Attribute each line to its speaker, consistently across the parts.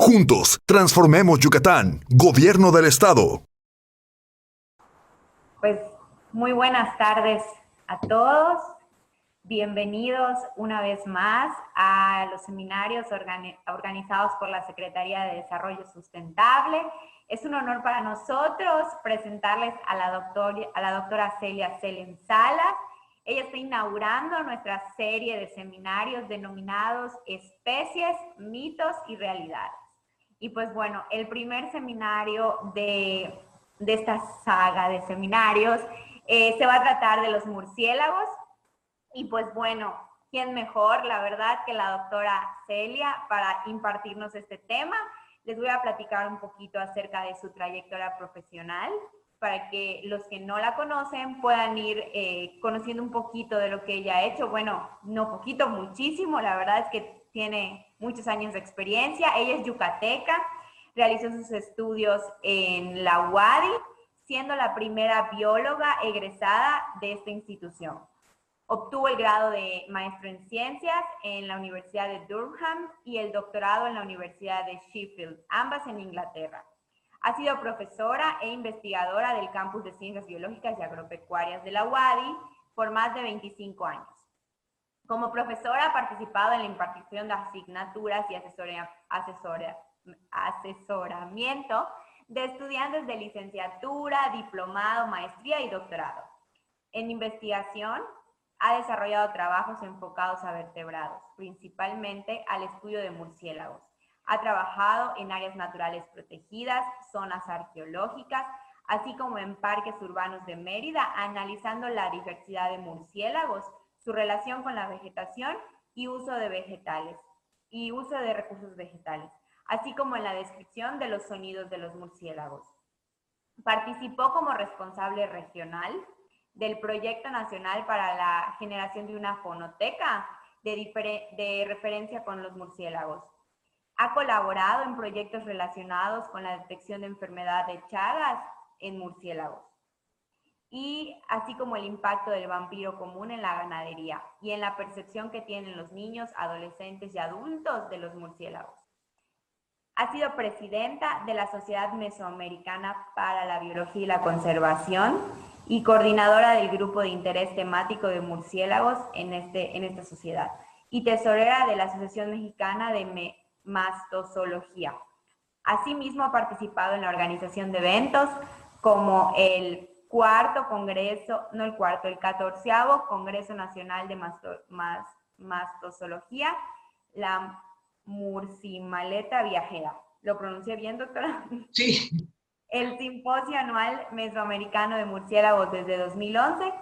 Speaker 1: Juntos, transformemos Yucatán. Gobierno del Estado.
Speaker 2: Pues muy buenas tardes a todos. Bienvenidos una vez más a los seminarios organizados por la Secretaría de Desarrollo Sustentable. Es un honor para nosotros presentarles a la doctora Celia Selen Salas. Ella está inaugurando nuestra serie de seminarios denominados Especies, Mitos y Realidades. Y pues bueno, el primer seminario de esta saga de seminarios se va a tratar de los murciélagos. Y pues bueno, ¿quién mejor, la verdad, que la doctora Celia para impartirnos este tema? Les voy a platicar un poquito acerca de su trayectoria profesional para que los que no la conocen puedan ir conociendo un poquito de lo que ella ha hecho. Bueno, no poquito, muchísimo. La verdad es que tiene muchos años de experiencia. Ella es yucateca, realizó sus estudios en la UADY, siendo la primera bióloga egresada de esta institución. Obtuvo el grado de maestro en ciencias en la Universidad de Durham y el doctorado en la Universidad de Sheffield, ambas en Inglaterra. Ha sido profesora e investigadora del campus de Ciencias Biológicas y Agropecuarias de la UADY por más de 25 años. Como profesora ha participado en la impartición de asignaturas y asesoramiento de estudiantes de licenciatura, diplomado, maestría y doctorado. En investigación, ha desarrollado trabajos enfocados a vertebrados, principalmente al estudio de murciélagos. Ha trabajado en áreas naturales protegidas, zonas arqueológicas, así como en parques urbanos de Mérida, analizando la diversidad de murciélagos, su relación con la vegetación y uso de recursos vegetales, así como en la descripción de los sonidos de los murciélagos. Participó como responsable regional del Proyecto Nacional para la Generación de una Fonoteca de referencia con los murciélagos. Ha colaborado en proyectos relacionados con la detección de enfermedad de Chagas en murciélagos, y así como el impacto del vampiro común en la ganadería y en la percepción que tienen los niños, adolescentes y adultos de los murciélagos. Ha sido presidenta de la Sociedad Mesoamericana para la Biología y la Conservación y coordinadora del grupo de interés temático de murciélagos en esta sociedad, y tesorera de la Asociación Mexicana de Mastozoología. Asimismo, ha participado en la organización de eventos como el 14º Congreso Nacional de Mastozoología, la Murcimaleta Viajera. ¿Lo pronuncié bien, doctora?
Speaker 3: Sí.
Speaker 2: El Simposio Anual Mesoamericano de Murciélagos desde 2011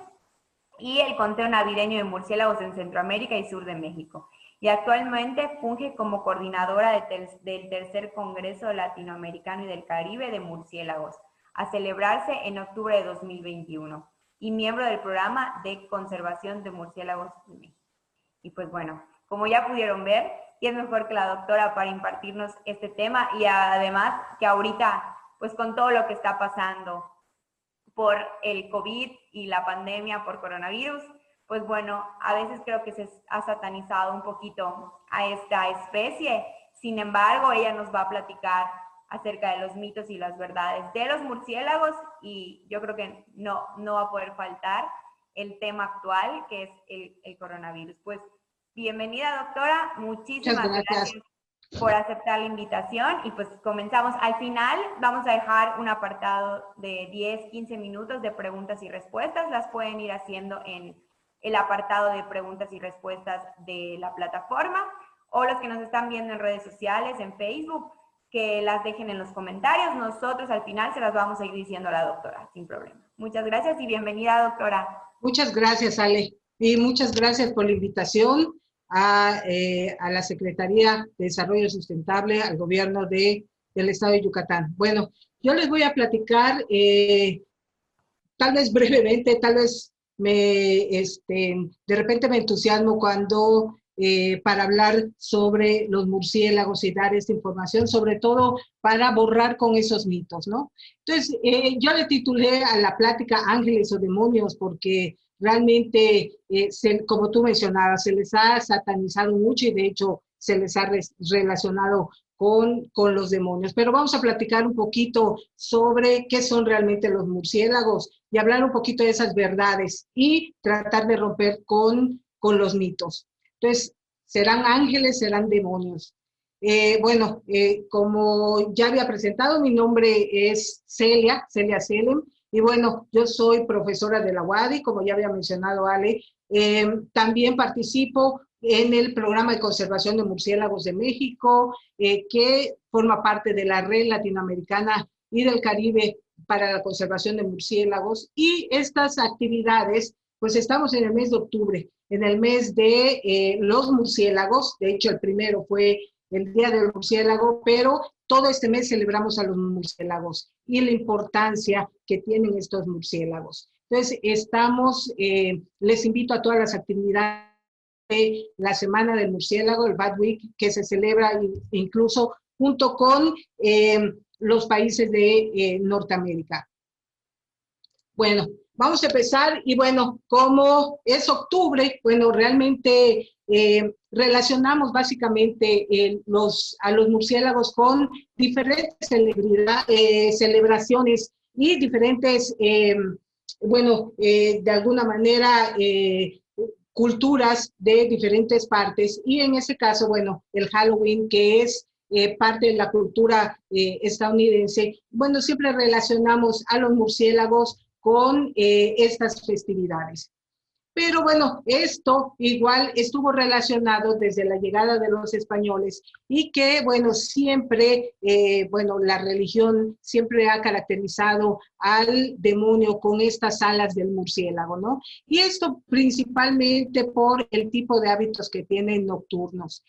Speaker 2: y el Conteo Navideño de Murciélagos en Centroamérica y Sur de México. Y actualmente funge como coordinadora del tercer Congreso Latinoamericano y del Caribe de Murciélagos, a celebrarse en octubre de 2021, y miembro del programa de conservación de murciélagos de México. Y pues bueno, como ya pudieron ver, ¿quién es mejor que la doctora para impartirnos este tema? Y además que ahorita, pues con todo lo que está pasando por el COVID y la pandemia por coronavirus, pues bueno, a veces creo que se ha satanizado un poquito a esta especie. Sin embargo, ella nos va a platicar acerca de los mitos y las verdades de los murciélagos, y yo creo que no va a poder faltar el tema actual, que es el coronavirus. Pues bienvenida, doctora, muchísimas gracias por aceptar la invitación, y pues comenzamos. Al final vamos a dejar un apartado de 10-15 minutos de preguntas y respuestas. Las pueden ir haciendo en el apartado de preguntas y respuestas de la plataforma, o los que nos están viendo en redes sociales, en Facebook, que las dejen en los comentarios. Nosotros al final se las vamos a ir diciendo a la doctora, sin problema. Muchas gracias y bienvenida, doctora.
Speaker 3: Muchas gracias, Ale, y muchas gracias por la invitación a la Secretaría de Desarrollo Sustentable, al gobierno del Estado de Yucatán. Bueno, yo les voy a platicar, tal vez brevemente, tal vez de repente me entusiasmo cuando para hablar sobre los murciélagos y dar esta información, sobre todo para borrar con esos mitos, ¿no? Entonces, yo le titulé a la plática Ángeles o Demonios porque realmente, como tú mencionabas, se les ha satanizado mucho y de hecho se les ha relacionado con los demonios. Pero vamos a platicar un poquito sobre qué son realmente los murciélagos y hablar un poquito de esas verdades y tratar de romper con los mitos. Entonces, ¿serán ángeles, serán demonios? Como ya había presentado, mi nombre es Celia Selem, y bueno, yo soy profesora de la UADY, como ya había mencionado Ale. También participo en el programa de conservación de murciélagos de México, que forma parte de la Red Latinoamericana y del Caribe para la conservación de murciélagos. Y estas actividades, pues estamos en el mes de octubre, en el mes de los murciélagos. De hecho, el primero fue el Día del Murciélago, pero todo este mes celebramos a los murciélagos y la importancia que tienen estos murciélagos. Entonces, les invito a todas las actividades de la Semana del Murciélago, el Bat Week, que se celebra incluso junto con los países de Norteamérica. Bueno, vamos a empezar y bueno, como es octubre, bueno, realmente relacionamos básicamente a los murciélagos con diferentes celebraciones y diferentes, de alguna manera, culturas de diferentes partes. Y en ese caso, bueno, el Halloween, que es parte de la cultura estadounidense, bueno, siempre relacionamos a los murciélagos con estas festividades. Pero bueno, esto igual estuvo relacionado desde la llegada de los españoles y que, bueno, siempre, la religión siempre ha caracterizado al demonio con estas alas del murciélago, ¿no? Y esto principalmente por el tipo de hábitos que tienen nocturnos.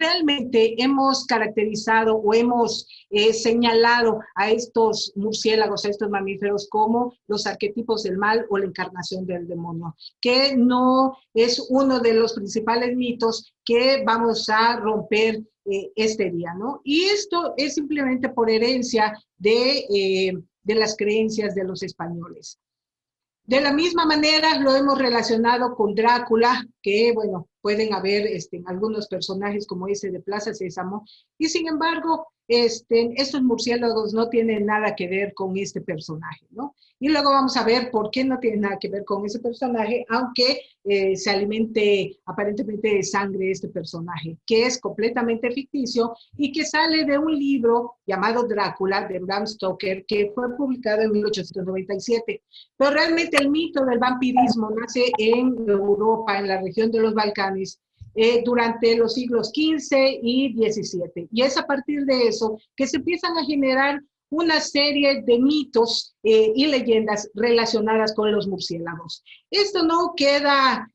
Speaker 3: Realmente hemos caracterizado o hemos señalado a estos murciélagos, a estos mamíferos como los arquetipos del mal o la encarnación del demonio, que no es uno de los principales mitos que vamos a romper este día, ¿no? Y esto es simplemente por herencia de las creencias de los españoles. De la misma manera lo hemos relacionado con Drácula, que bueno, pueden haber algunos personajes como ese de Plaza Sésamo, y sin embargo, estos murciélagos no tienen nada que ver con este personaje, ¿no? Y luego vamos a ver por qué no tiene nada que ver con ese personaje, aunque se alimente aparentemente de sangre este personaje, que es completamente ficticio y que sale de un libro llamado Drácula, de Bram Stoker, que fue publicado en 1897. Pero realmente el mito del vampirismo nace en Europa, en la región de los Balcanes, durante los siglos XV y XVII. Y es a partir de eso que se empiezan a generar una serie de mitos y leyendas relacionadas con los murciélagos. Esto no queda,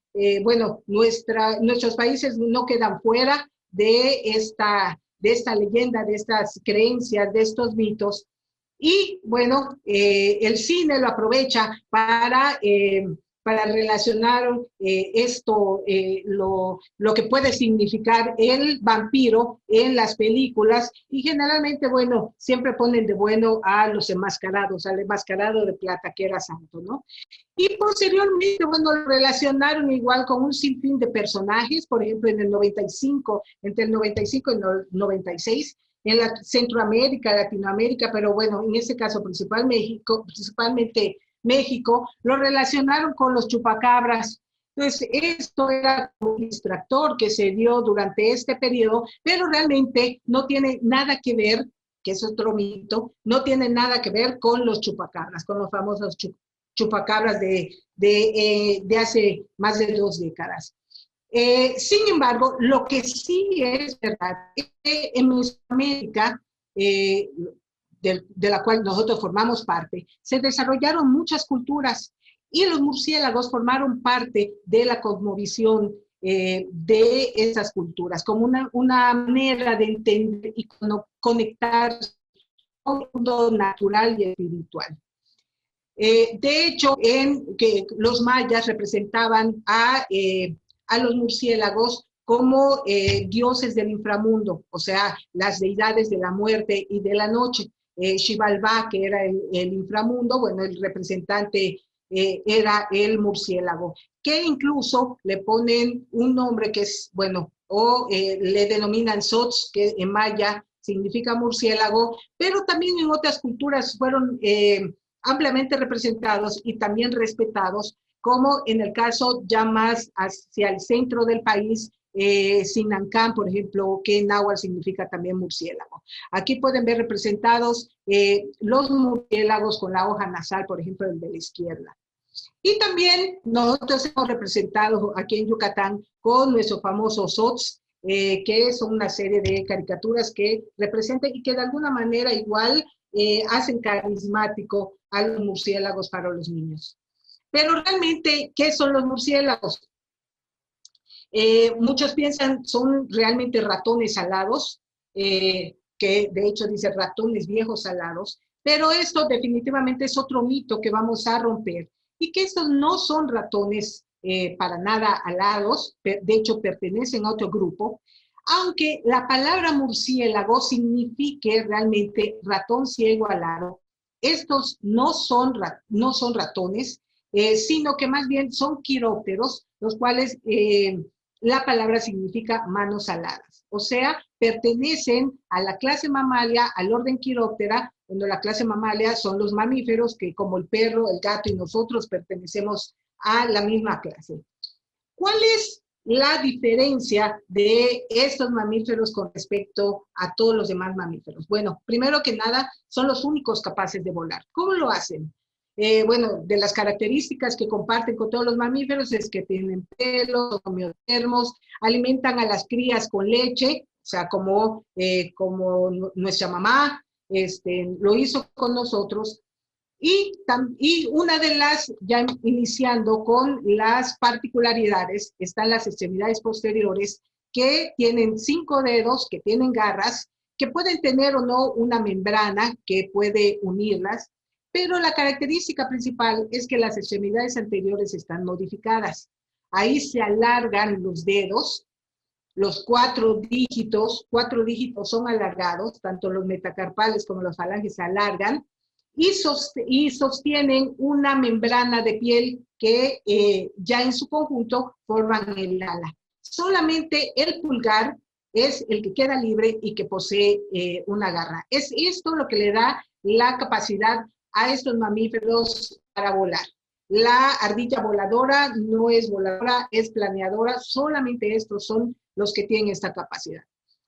Speaker 3: nuestros países no quedan fuera de esta leyenda, de estas creencias, de estos mitos. Y bueno, el cine lo aprovecha para relacionar lo que puede significar el vampiro en las películas, y generalmente, bueno, siempre ponen de bueno a los enmascarados, al enmascarado de plata que era santo, ¿no? Y posteriormente, bueno, lo relacionaron igual con un sinfín de personajes, por ejemplo, entre el 95 y el 96, en Centroamérica, Latinoamérica, pero bueno, en este caso principalmente México, lo relacionaron con los chupacabras. Entonces, esto era un distractor que se dio durante este periodo, pero realmente no tiene nada que ver, que es otro mito, no tiene nada que ver con los chupacabras, con los famosos chupacabras de hace más de 2 décadas. Sin embargo, lo que sí es verdad es que en Mesoamérica, de la cual nosotros formamos parte, se desarrollaron muchas culturas y los murciélagos formaron parte de la cosmovisión de esas culturas, como una manera de entender y conectar con el mundo natural y espiritual. De hecho, que los mayas representaban a los murciélagos como dioses del inframundo, o sea, las deidades de la muerte y de la noche. Xibalbá, que era el inframundo, bueno, el representante era el murciélago, que incluso le ponen un nombre que es, bueno, o le denominan Sots, que en maya significa murciélago, pero también en otras culturas fueron ampliamente representados y también respetados, como en el caso ya más hacia el centro del país, Sinancán, por ejemplo, que en náhuatl significa también murciélago. Aquí pueden ver representados los murciélagos con la hoja nasal, por ejemplo, el de la izquierda. Y también nosotros hemos representado aquí en Yucatán con nuestro famoso SOTS, que son una serie de caricaturas que representan y que de alguna manera igual hacen carismático a los murciélagos para los niños. Pero realmente, ¿qué son los murciélagos? Muchos piensan son realmente ratones alados, que de hecho dice ratones viejos alados, pero esto definitivamente es otro mito que vamos a romper, y que estos no son ratones para nada alados, de hecho pertenecen a otro grupo, aunque la palabra murciélago signifique realmente ratón ciego alado. Estos no son ratones, sino que más bien son quirópteros, los cuales la palabra significa manos aladas. O sea, pertenecen a la clase mamalia, al orden quiróptera, cuando la clase mamalia son los mamíferos que, como el perro, el gato y nosotros, pertenecemos a la misma clase. ¿Cuál es la diferencia de estos mamíferos con respecto a todos los demás mamíferos? Bueno, primero que nada, son los únicos capaces de volar. ¿Cómo lo hacen? Bueno, de las características que comparten con todos los mamíferos es que tienen pelo, son homeotermos, alimentan a las crías con leche, o sea, como nuestra mamá lo hizo con nosotros. Y una de las, ya iniciando con las particularidades, están las extremidades posteriores, que tienen 5 dedos, que tienen garras, que pueden tener o no una membrana que puede unirlas, pero la característica principal es que las extremidades anteriores están modificadas. Ahí se alargan los dedos, los 4 dígitos son alargados, tanto los metacarpales como los falanges se alargan, y sostienen una membrana de piel que ya en su conjunto forman el ala. Solamente el pulgar es el que queda libre y que posee una garra. Es esto lo que le da la capacidad a estos mamíferos para volar. La ardilla voladora no es voladora, es planeadora, solamente estos son los que tienen esta capacidad.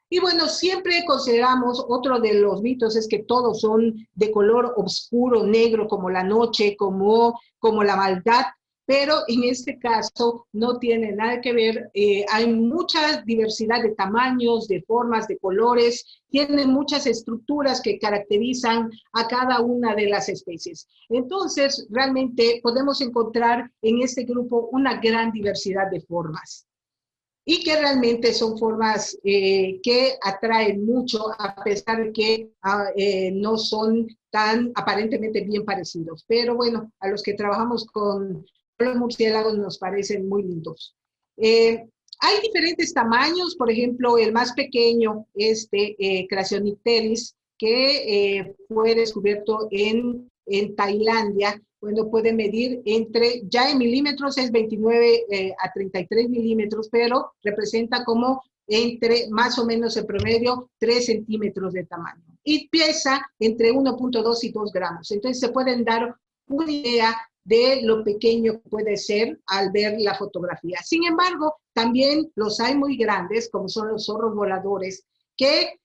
Speaker 3: Y bueno, siempre consideramos, otro de los mitos es que todos son de color oscuro, negro, como la noche, como la maldad, pero en este caso no tiene nada que ver. Hay mucha diversidad de tamaños, de formas, de colores, tienen muchas estructuras que caracterizan a cada una de las especies. Entonces, realmente podemos encontrar en este grupo una gran diversidad de formas, y que realmente son formas que atraen mucho, a pesar de que no son tan aparentemente bien parecidos. Pero bueno, a los que trabajamos con los murciélagos nos parecen muy lindos. Hay diferentes tamaños, por ejemplo, el más pequeño, Crasionycteris, que fue descubierto en Tailandia. Bueno, puede medir ya en milímetros es 29 a 33 milímetros, pero representa como entre más o menos el promedio 3 centímetros de tamaño. Y pesa entre 1.2 y 2 gramos. Entonces se pueden dar una idea de lo pequeño que puede ser al ver la fotografía. Sin embargo, también los hay muy grandes, como son los zorros voladores, que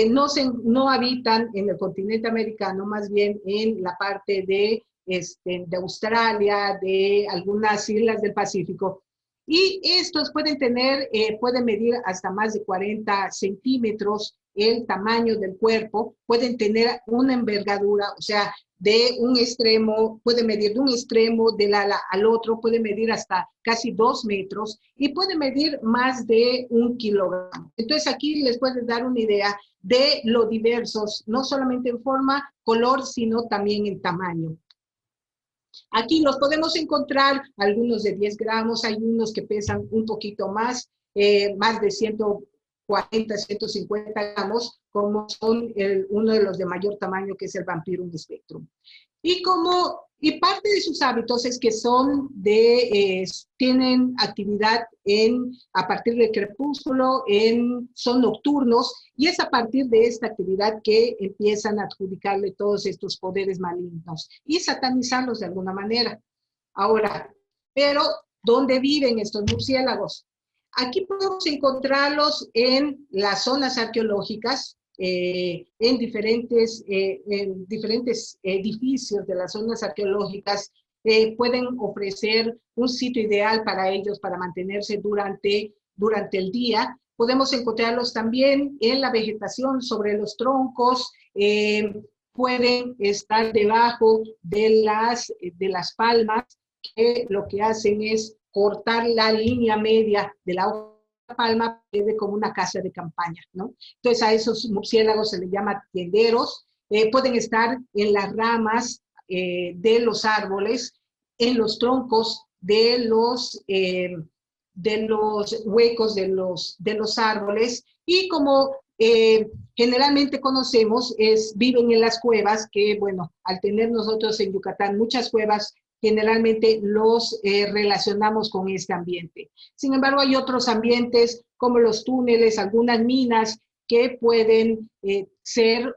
Speaker 3: no habitan en el continente americano, más bien en la parte de Australia, de algunas islas del Pacífico. Y estos pueden medir hasta más de 40 centímetros el tamaño del cuerpo, pueden tener una envergadura, o sea, puede medir de un extremo del ala al otro, puede medir hasta casi 2 metros y puede medir más de 1 kilogramo. Entonces aquí les puedes dar una idea de lo diversos, no solamente en forma, color, sino también en tamaño. Aquí los podemos encontrar, algunos de 10 gramos, hay unos que pesan un poquito más de 140, 150 gramos, como son uno de los de mayor tamaño, que es el Vampirum spectrum. Y parte de sus hábitos es que tienen actividad a partir del crepúsculo, son nocturnos Y es a partir de esta actividad que empiezan a adjudicarle todos estos poderes malignos y satanizarlos de alguna manera. Ahora, pero ¿dónde viven estos murciélagos? Aquí podemos encontrarlos en las zonas arqueológicas, en diferentes edificios de las zonas arqueológicas. Pueden ofrecer un sitio ideal para ellos para mantenerse durante el día. Podemos encontrarlos también en la vegetación, sobre los troncos, pueden estar debajo de las palmas, que lo que hacen es cortar la línea media de la palma, quede como una casa de campaña, ¿no? Entonces a esos murciélagos se les llama tienderos. Pueden estar en las ramas de los árboles, en los troncos de los huecos de los árboles, y como generalmente conocemos, viven en las cuevas, que bueno, al tener nosotros en Yucatán muchas cuevas, generalmente los relacionamos con este ambiente. Sin embargo, hay otros ambientes como los túneles, algunas minas, que pueden ser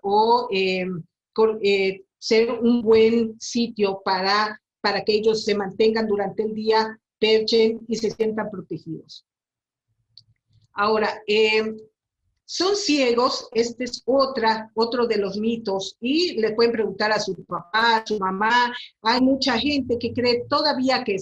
Speaker 3: un buen sitio para que ellos se mantengan durante el día, perchen y se sientan protegidos. Ahora, son ciegos. Este es otro de los mitos, y le pueden preguntar a su papá, a su mamá. Hay mucha gente que cree todavía que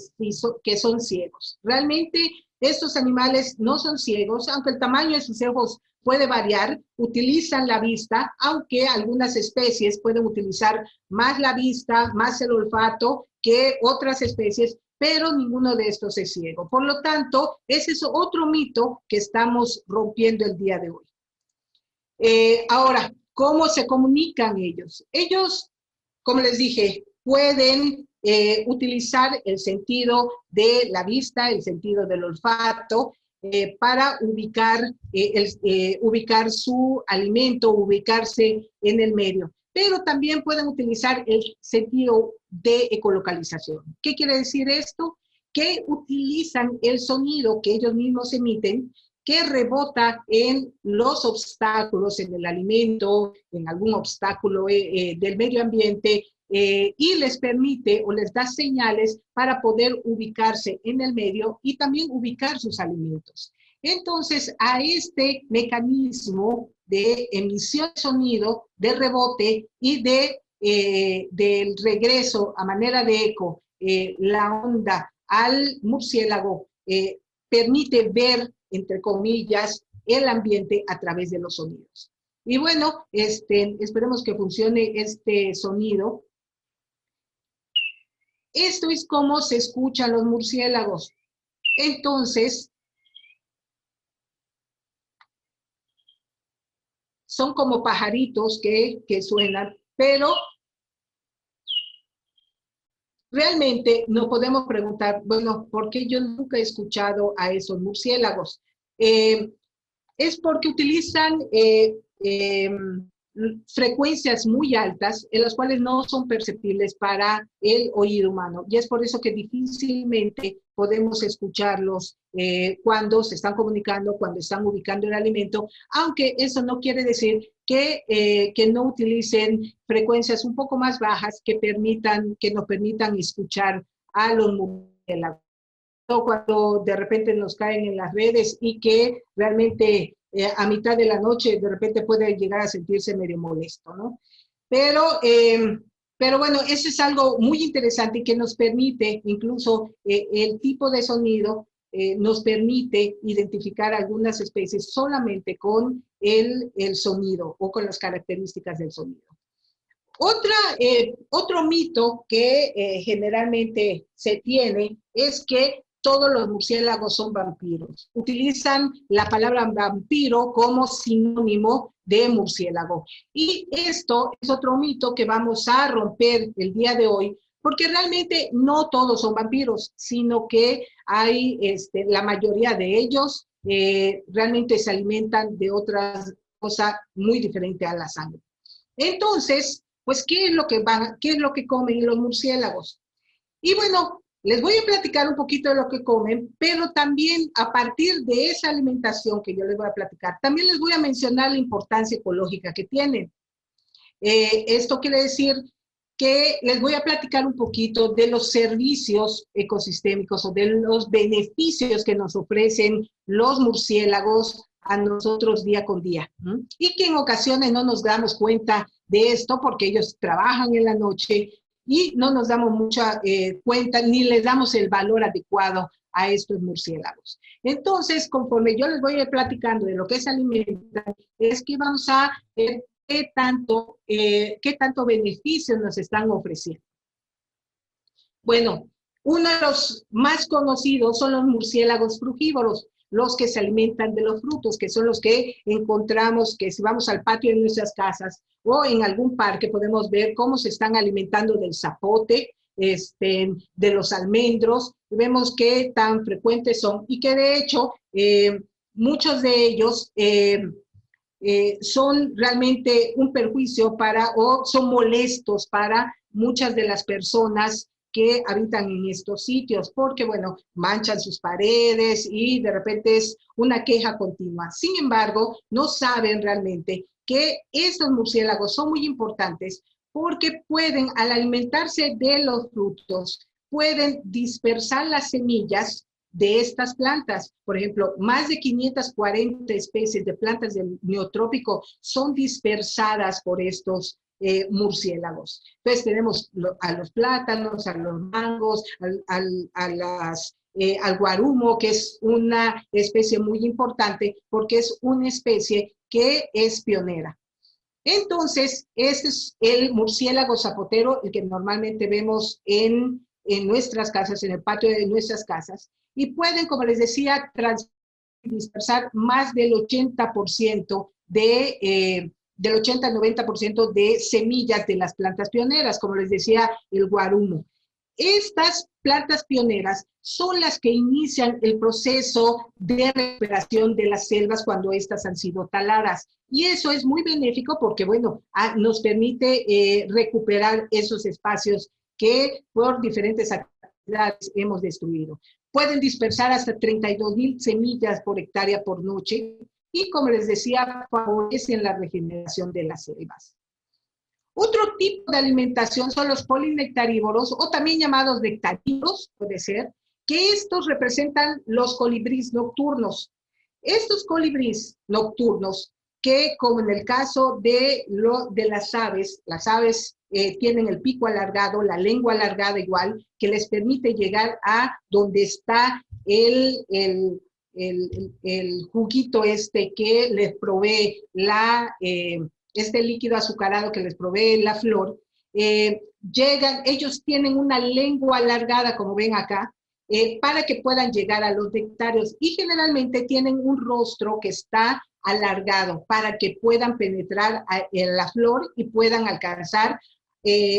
Speaker 3: son ciegos. Realmente estos animales no son ciegos, aunque el tamaño de sus ojos puede variar. Utilizan la vista, aunque algunas especies pueden utilizar más la vista, más el olfato que otras especies, pero ninguno de estos es ciego. Por lo tanto, ese es otro mito que estamos rompiendo el día de hoy. Ahora, ¿cómo se comunican ellos? Ellos, como les dije, pueden utilizar el sentido de la vista, el sentido del olfato, para ubicar su alimento, ubicarse en el medio. Pero también pueden utilizar el sentido de ecolocalización. ¿Qué quiere decir esto? Que utilizan el sonido que ellos mismos emiten, que rebota en los obstáculos, en el alimento, en algún obstáculo del medio ambiente, y les permite o les da señales para poder ubicarse en el medio y también ubicar sus alimentos. Entonces, a este mecanismo de emisión de sonido, de rebote y del regreso a manera de eco, la onda al murciélago permite ver, entre comillas, el ambiente a través de los sonidos. Y bueno, esperemos que funcione este sonido. Esto es cómo se escuchan los murciélagos. Entonces, son como pajaritos que suenan, pero realmente nos podemos preguntar, bueno, ¿por qué yo nunca he escuchado a esos murciélagos? Es porque utilizan frecuencias muy altas, en las cuales no son perceptibles para el oído humano, y es por eso que difícilmente podemos escucharlos cuando se están comunicando, cuando están ubicando el alimento, aunque eso no quiere decir que no utilicen frecuencias un poco más bajas que nos permitan escuchar a los murciélagos. Cuando de repente nos caen en las redes y que realmente a mitad de la noche de repente puede llegar a sentirse medio molesto, ¿no? Pero bueno, eso es algo muy interesante y que nos permite, incluso el tipo de sonido, nos permite identificar algunas especies solamente con el sonido o con las características del sonido. Otro mito que generalmente se tiene es que todos los murciélagos son vampiros. Utilizan la palabra vampiro como sinónimo de murciélago. Y esto es otro mito que vamos a romper el día de hoy, porque realmente no todos son vampiros, sino que hay la mayoría de ellos realmente se alimentan de otras cosas muy diferentes a la sangre. Entonces, pues, ¿qué es lo que comen los murciélagos? Y bueno, Les voy a platicar un poquito de lo que comen, pero también a partir de esa alimentación que yo les voy a platicar, también les voy a mencionar la importancia ecológica que tienen. Esto quiere decir que les voy a platicar un poquito de los servicios ecosistémicos o de los beneficios que nos ofrecen los murciélagos a nosotros día con día. Y que en ocasiones no nos damos cuenta de esto porque ellos trabajan en la noche y no nos damos mucha cuenta ni les damos el valor adecuado a estos murciélagos. Entonces, conforme yo les voy a ir platicando de lo que es alimentar, es que vamos a ver qué tanto beneficio nos están ofreciendo. Bueno, uno de los más conocidos son los murciélagos frugívoros, los que se alimentan de los frutos, que son los que encontramos, que si vamos al patio de nuestras casas o en algún parque podemos ver cómo se están alimentando del zapote, de los almendros, y vemos qué tan frecuentes son y que de hecho muchos de ellos son realmente un perjuicio o son molestos para muchas de las personas que habitan en estos sitios, porque, bueno, manchan sus paredes y de repente es una queja continua. Sin embargo, no saben realmente que estos murciélagos son muy importantes porque pueden, al alimentarse de los frutos, pueden dispersar las semillas de estas plantas. Por ejemplo, más de 540 especies de plantas del neotrópico son dispersadas por estos murciélagos. Entonces tenemos a los plátanos, a los mangos, al guarumo, que es una especie muy importante porque es una especie que es pionera. Entonces, este es el murciélago zapotero, el que normalmente vemos en nuestras casas, en el patio de nuestras casas, y pueden, como les decía, dispersar más del 80% del 80 al 90% de semillas de las plantas pioneras, como les decía, el guarumo. Estas plantas pioneras son las que inician el proceso de recuperación de las selvas cuando éstas han sido taladas. Y eso es muy benéfico porque, bueno, nos permite recuperar esos espacios que por diferentes actividades hemos destruido. Pueden dispersar hasta 32,000 semillas por hectárea por noche y, como les decía, favorecen la regeneración de las selvas. Otro tipo de alimentación son los polinectarívoros o también llamados nectarívoros, puede ser, que estos representan los colibríes nocturnos. Estos colibríes nocturnos, que como en el caso de las aves tienen el pico alargado, la lengua alargada igual, que les permite llegar a donde está el juguito que les provee este líquido azucarado que les provee la flor, ellos tienen una lengua alargada, como ven acá, para que puedan llegar a los nectarios y generalmente tienen un rostro que está alargado para que puedan penetrar en la flor y puedan alcanzar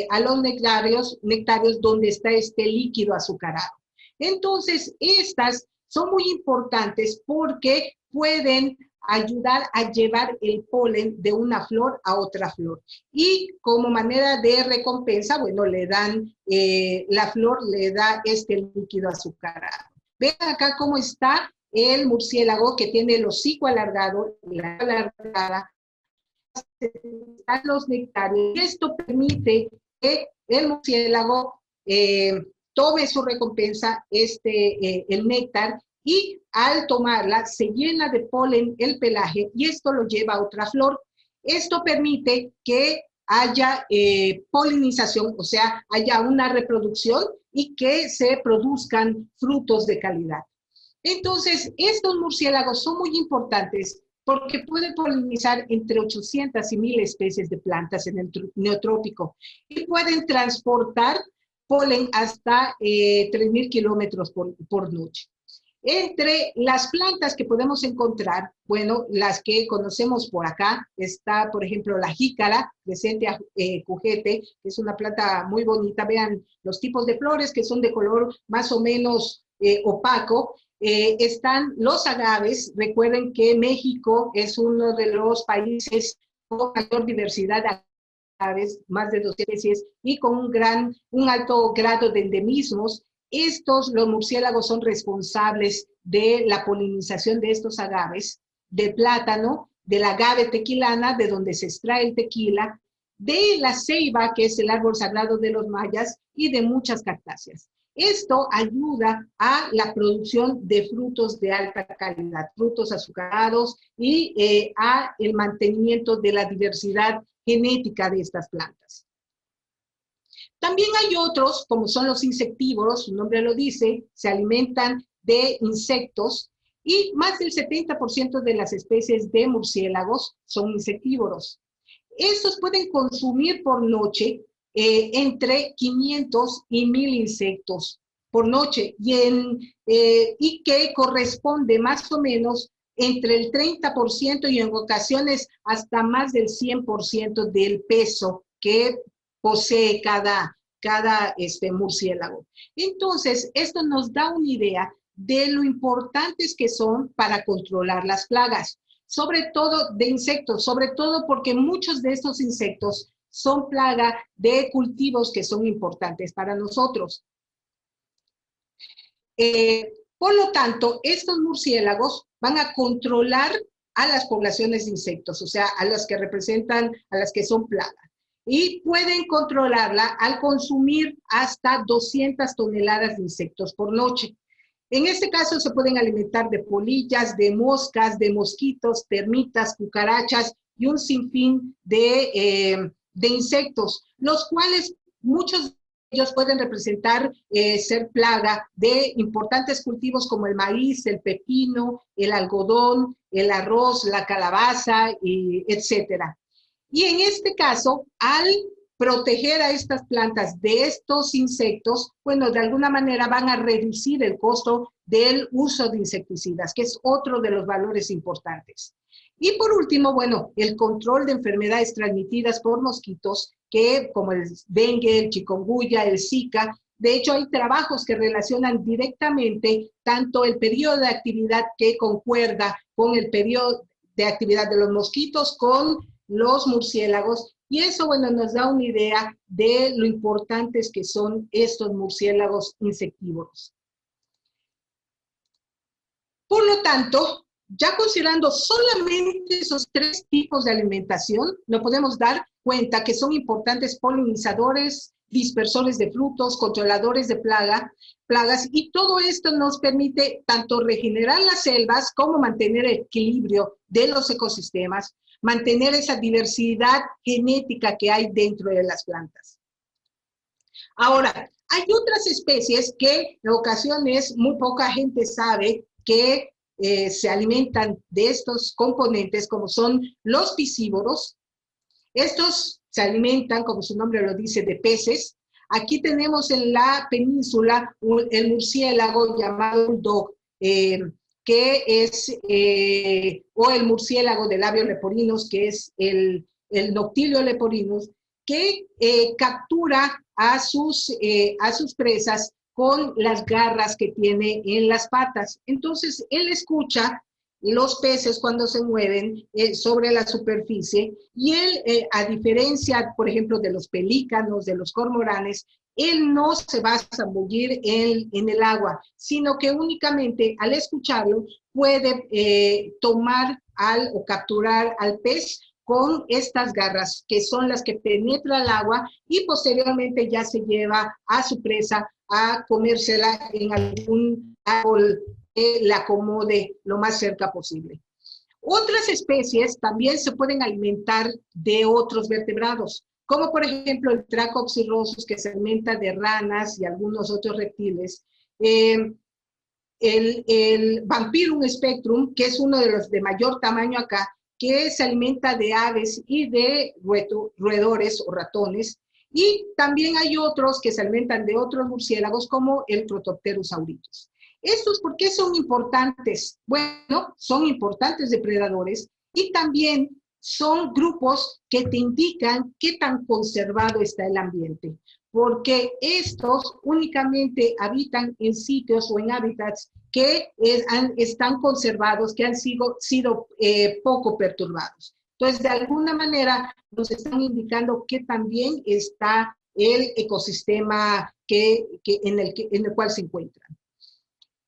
Speaker 3: a los nectarios donde está este líquido azucarado. Entonces, estas son muy importantes porque pueden ayudar a llevar el polen de una flor a otra flor. Y como manera de recompensa, bueno, la flor le da este líquido azucarado. Ven acá cómo está el murciélago que tiene el hocico alargado, la alargada, los nectarios. Y esto permite que el murciélago tome su recompensa, el néctar, y al tomarla se llena de polen el pelaje y esto lo lleva a otra flor. Esto permite que haya polinización, o sea, haya una reproducción y que se produzcan frutos de calidad. Entonces, estos murciélagos son muy importantes porque pueden polinizar entre 800 y 1,000 especies de plantas en el neotrópico y pueden transportar polen hasta 3,000 kilómetros por noche. Entre las plantas que podemos encontrar, bueno, las que conocemos por acá, está, por ejemplo, la jícara, Crescentia cujete, que es una planta muy bonita. Vean los tipos de flores que son de color más o menos opaco. Están los agaves. Recuerden que México es uno de los países con mayor diversidad de agaves, más de 200 especies, y con un alto grado de endemismos. los murciélagos son responsables de la polinización de estos agaves, del plátano, del agave tequilana, de donde se extrae el tequila, de la ceiba, que es el árbol sagrado de los mayas, y de muchas cactáceas. Esto ayuda a la producción de frutos de alta calidad, frutos azucarados y a el mantenimiento de la diversidad genética de estas plantas. También hay otros, como son los insectívoros, su nombre lo dice, se alimentan de insectos y más del 70% de las especies de murciélagos son insectívoros. Estos pueden consumir por noche entre 500 y 1000 insectos por noche y que corresponde más o menos entre el 30% y en ocasiones hasta más del 100% del peso que posee cada murciélago. Entonces, esto nos da una idea de lo importantes que son para controlar las plagas, sobre todo de insectos, sobre todo porque muchos de estos insectos son plaga de cultivos que son importantes para nosotros. Por lo tanto, estos murciélagos van a controlar a las poblaciones de insectos, o sea, a las que representan, a las que son plaga. Y pueden controlarla al consumir hasta 200 toneladas de insectos por noche. En este caso se pueden alimentar de polillas, de moscas, de mosquitos, termitas, cucarachas y un sinfín de insectos, los cuales muchos de ellos pueden representar ser plaga de importantes cultivos como el maíz, el pepino, el algodón, el arroz, la calabaza, etcétera. Y en este caso, al proteger a estas plantas de estos insectos, bueno, de alguna manera van a reducir el costo del uso de insecticidas, que es otro de los valores importantes. Y por último, bueno, el control de enfermedades transmitidas por mosquitos, que como el dengue, el chikungunya, el zika, de hecho hay trabajos que relacionan directamente tanto el periodo de actividad que concuerda con el periodo de actividad de los mosquitos con los murciélagos, y eso, bueno, nos da una idea de lo importantes que son estos murciélagos insectívoros. Por lo tanto, ya considerando solamente esos 3 tipos de alimentación, nos podemos dar cuenta que son importantes polinizadores, dispersores de frutos, controladores de plagas, y todo esto nos permite tanto regenerar las selvas como mantener el equilibrio de los ecosistemas, mantener esa diversidad genética que hay dentro de las plantas. Ahora, hay otras especies que en ocasiones muy poca gente sabe que se alimentan de estos componentes, como son los piscívoros. Estos se alimentan, como su nombre lo dice, de peces. Aquí tenemos en la península el murciélago llamado bulldog, que es, o el murciélago de labios leporinos, que es el Noctilio leporinus, que captura a sus presas con las garras que tiene en las patas. Entonces, él escucha los peces cuando se mueven sobre la superficie y él, a diferencia, por ejemplo, de los pelícanos, de los cormoranes, él no se va a zambullir en el agua, sino que únicamente al escucharlo puede tomar o capturar al pez con estas garras, que son las que penetran el agua y posteriormente ya se lleva a su presa a comérsela en algún árbol que la acomode lo más cerca posible. Otras especies también se pueden alimentar de otros vertebrados, como por ejemplo el Trachoxyrosus, que se alimenta de ranas y algunos otros reptiles, el Vampirum spectrum, que es uno de los de mayor tamaño acá, que se alimenta de aves y de roedores o ratones, y también hay otros que se alimentan de otros murciélagos como el Protopterus auritus. ¿Estos por qué son importantes? Bueno, son importantes depredadores y también son grupos que te indican qué tan conservado está el ambiente, porque estos únicamente habitan en sitios o en hábitats que están conservados, que han sido poco perturbados. Entonces, de alguna manera, nos están indicando que también está el ecosistema en el cual se encuentran.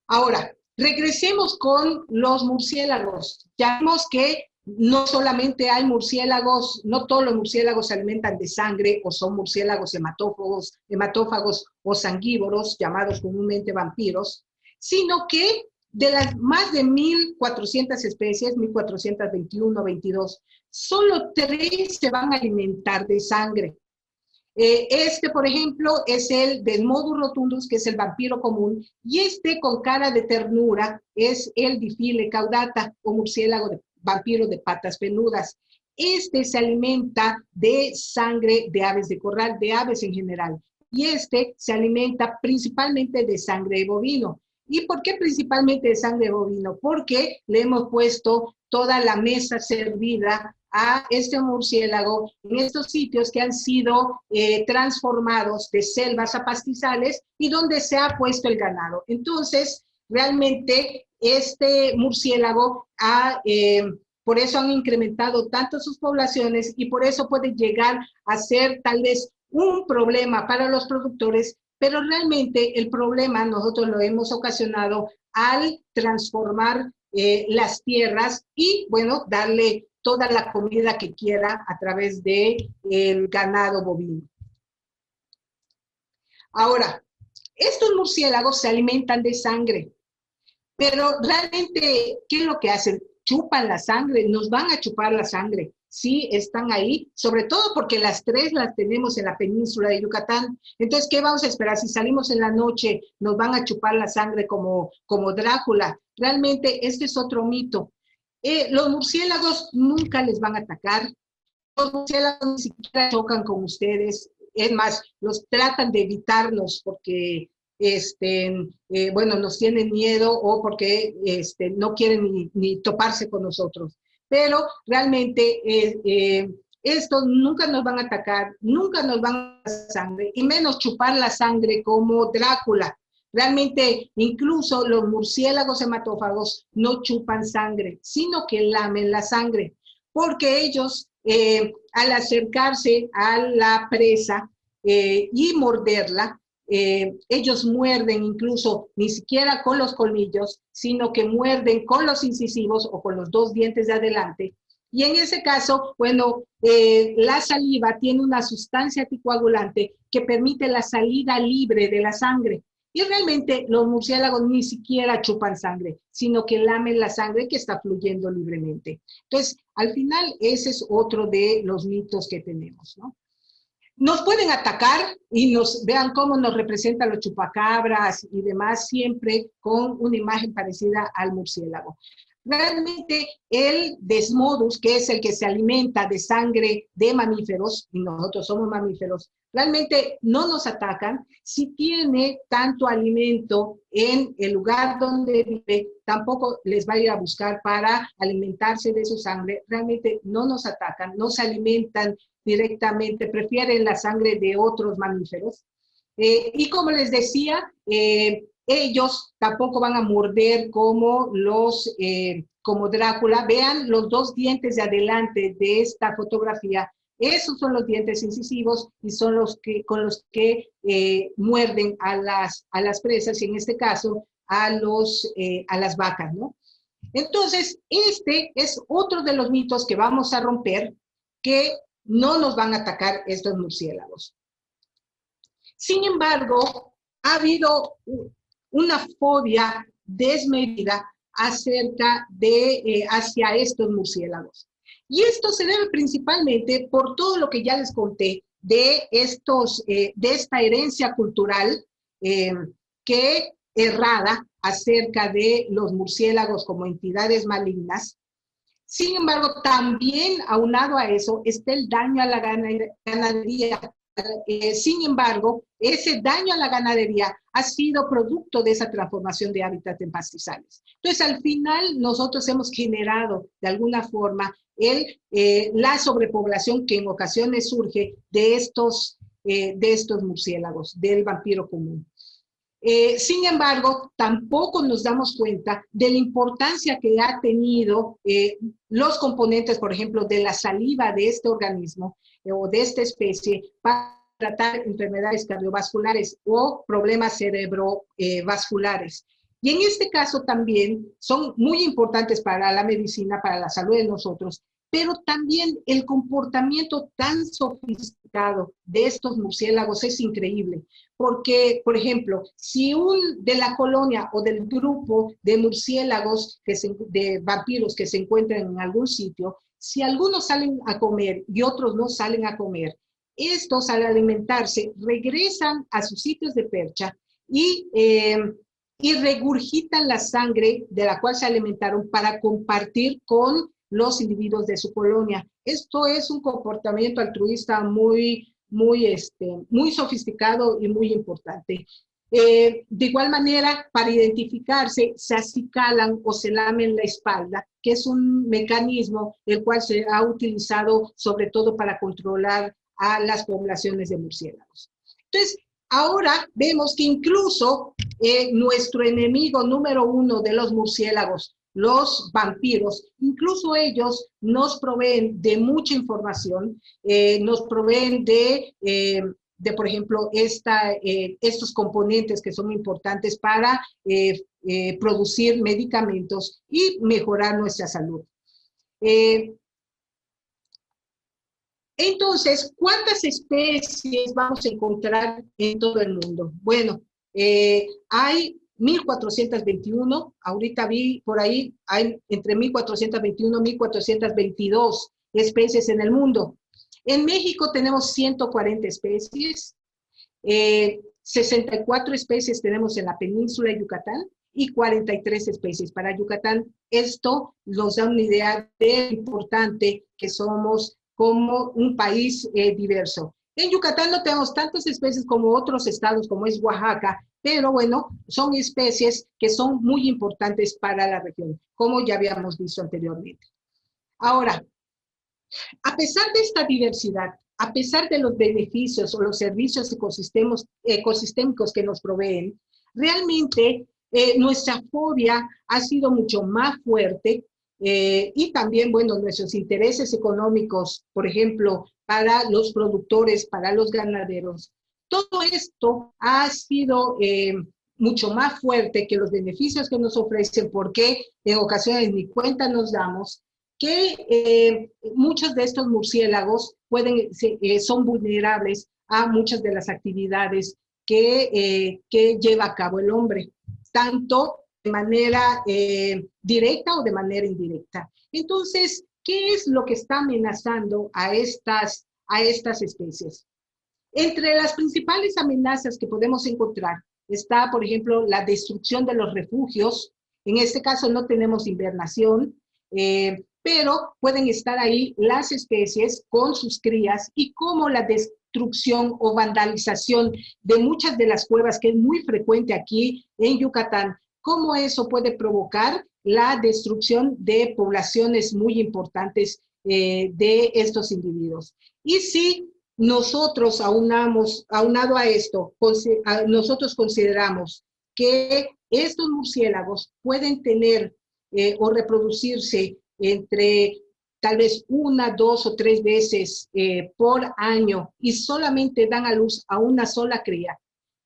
Speaker 3: Ahora, regresemos con los murciélagos. Ya vimos que no solamente hay murciélagos, no todos los murciélagos se alimentan de sangre o son murciélagos hematófagos o sanguívoros, llamados comúnmente vampiros, sino que de las más de 1.400 especies, 1.421, 22, solo 3 se van a alimentar de sangre. Por ejemplo, es el Desmodus rotundus, que es el vampiro común, y con cara de ternura es el Diphylle caudata, o vampiro de patas peludas. Se alimenta de sangre de aves de corral, de aves en general, y se alimenta principalmente de sangre de bovino. ¿Y por qué principalmente de sangre de bovino? Porque le hemos puesto toda la mesa servida a este murciélago en estos sitios que han sido transformados de selvas a pastizales y donde se ha puesto el ganado. Entonces, realmente este murciélago por eso han incrementado tanto sus poblaciones y por eso puede llegar a ser tal vez un problema para los productores, pero realmente el problema nosotros lo hemos ocasionado al transformar las tierras y, bueno, darle toda la comida que quiera a través del ganado bovino. Ahora, estos murciélagos se alimentan de sangre, pero realmente, ¿qué es lo que hacen? Chupan la sangre, nos van a chupar la sangre. Sí, están ahí, sobre todo porque las 3 las tenemos en la península de Yucatán. Entonces, ¿qué vamos a esperar? Si salimos en la noche, nos van a chupar la sangre como Drácula. Realmente, este es otro mito. Los murciélagos nunca les van a atacar. Los murciélagos ni siquiera chocan con ustedes. Es más, los tratan de evitarlos porque bueno, nos tienen miedo o porque no quieren ni toparse con nosotros. Pero realmente estos nunca nos van a atacar, nunca nos van a dar sangre, y menos chupar la sangre como Drácula. Realmente, incluso los murciélagos hematófagos no chupan sangre, sino que lamen la sangre, porque ellos, al acercarse a la presa y morderla, ellos muerden incluso ni siquiera con los colmillos, sino que muerden con los incisivos o con los 2 dientes de adelante. Y en ese caso, bueno, la saliva tiene una sustancia anticoagulante que permite la salida libre de la sangre. Y realmente los murciélagos ni siquiera chupan sangre, sino que lamen la sangre que está fluyendo libremente. Entonces, al final, ese es otro de los mitos que tenemos, ¿no? Nos pueden atacar y vean cómo nos representan los chupacabras y demás, siempre con una imagen parecida al murciélago. Realmente el Desmodus, que es el que se alimenta de sangre de mamíferos, y nosotros somos mamíferos, realmente no nos atacan. Si tiene tanto alimento en el lugar donde vive, tampoco les va a ir a buscar para alimentarse de su sangre. Realmente no nos atacan, no se alimentan directamente, prefieren la sangre de otros mamíferos. Y como les decía, ellos tampoco van a morder como como Drácula. Vean los 2 dientes de adelante de esta fotografía. Esos son los dientes incisivos y son con los que muerden a las presas, y en este caso a las vacas, ¿no? Entonces, este es otro de los mitos que vamos a romper, que no nos van a atacar estos murciélagos. Sin embargo, ha habido una fobia desmedida hacia estos murciélagos. Y esto se debe principalmente por todo lo que ya les conté de esta herencia cultural que errada acerca de los murciélagos como entidades malignas. Sin embargo, también aunado a eso está el daño a la ganadería. Sin embargo, ese daño a la ganadería ha sido producto de esa transformación de hábitat en pastizales. Entonces, al final, nosotros hemos generado, de alguna forma, la sobrepoblación que en ocasiones surge de estos murciélagos, del vampiro común. Sin embargo, tampoco nos damos cuenta de la importancia que ha tenido los componentes, por ejemplo, de la saliva de este organismo o de esta especie para tratar enfermedades cardiovasculares o problemas cerebrovasculares. Y en este caso también son muy importantes para la medicina, para la salud de nosotros, pero también el comportamiento tan sofisticado de estos murciélagos es increíble, porque, por ejemplo, si de la colonia o del grupo de murciélagos, de vampiros que se encuentran en algún sitio, si algunos salen a comer y otros no salen a comer, estos al alimentarse regresan a sus sitios de percha y regurgitan la sangre de la cual se alimentaron para compartir con los individuos de su colonia. Esto es un comportamiento altruista muy sofisticado y muy importante. De igual manera, para identificarse, se acicalan o se lamen la espalda, que es un mecanismo el cual se ha utilizado sobre todo para controlar a las poblaciones de murciélagos. Entonces, ahora vemos que incluso nuestro enemigo número uno de los murciélagos, los vampiros, incluso ellos nos proveen de mucha información, nos proveen por ejemplo, estos componentes que son importantes para producir medicamentos y mejorar nuestra salud. Entonces, ¿cuántas especies vamos a encontrar en todo el mundo? Bueno, hay 1.421, ahorita vi por ahí, hay entre 1.421 y 1.422 especies en el mundo. En México tenemos 140 especies, 64 especies tenemos en la península de Yucatán y 43 especies para Yucatán. Esto nos da una idea de lo importante que somos como un país diverso. En Yucatán no tenemos tantas especies como otros estados, como es Oaxaca, pero bueno, son especies que son muy importantes para la región, como ya habíamos visto anteriormente. Ahora, a pesar de esta diversidad, a pesar de los beneficios o los servicios ecosistémicos que nos proveen, realmente nuestra fobia ha sido mucho más fuerte y también, bueno, nuestros intereses económicos, por ejemplo, para los productores, para los ganaderos. Todo esto ha sido mucho más fuerte que los beneficios que nos ofrecen, porque en ocasiones ni cuenta nos damos que muchos de estos murciélagos son vulnerables a muchas de las actividades que lleva a cabo el hombre, tanto de manera directa o de manera indirecta. Entonces, ¿qué es lo que está amenazando a estas especies? Entre las principales amenazas que podemos encontrar está, por ejemplo, la destrucción de los refugios. En este caso no tenemos invernación, pero pueden estar ahí las especies con sus crías, y como la destrucción o vandalización de muchas de las cuevas, que es muy frecuente aquí en Yucatán, cómo eso puede provocar la destrucción de poblaciones muy importantes de estos individuos. Y si nosotros aunado a esto, nosotros consideramos que estos murciélagos pueden tener o reproducirse entre tal vez 1, 2 o 3 veces por año, y solamente dan a luz a una sola cría,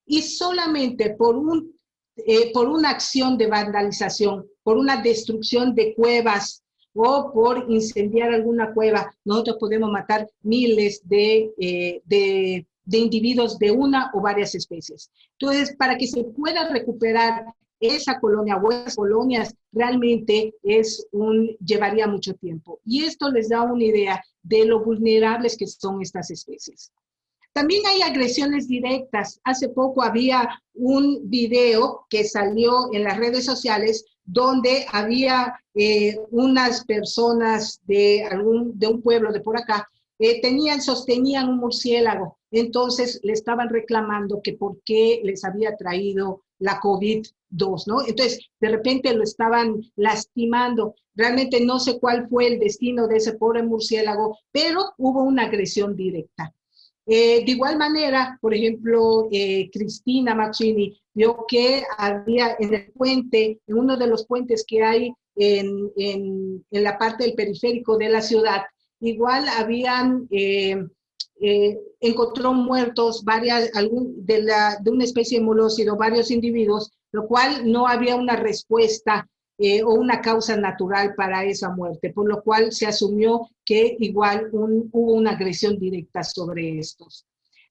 Speaker 3: y solamente por una acción de vandalización, por una destrucción de cuevas o por incendiar alguna cueva, nosotros podemos matar miles de individuos de una o varias especies. Entonces, para que se pueda recuperar esa colonia o esas colonias, realmente llevaría mucho tiempo. Y esto les da una idea de lo vulnerables que son estas especies. También hay agresiones directas. Hace poco había un video que salió en las redes sociales donde había unas personas de un pueblo de por acá, sostenían un murciélago. Entonces le estaban reclamando que por qué les había traído la COVID-2, ¿no? Entonces, de repente lo estaban lastimando. Realmente no sé cuál fue el destino de ese pobre murciélago, pero hubo una agresión directa. De igual manera, por ejemplo, Cristina Mazzini vio que había en el puente, en uno de los puentes que hay en la parte del periférico de la ciudad, igual habían encontró muertos de una especie de molósido varios individuos, lo cual no había una respuesta o una causa natural para esa muerte, por lo cual se asumió que igual hubo una agresión directa sobre estos.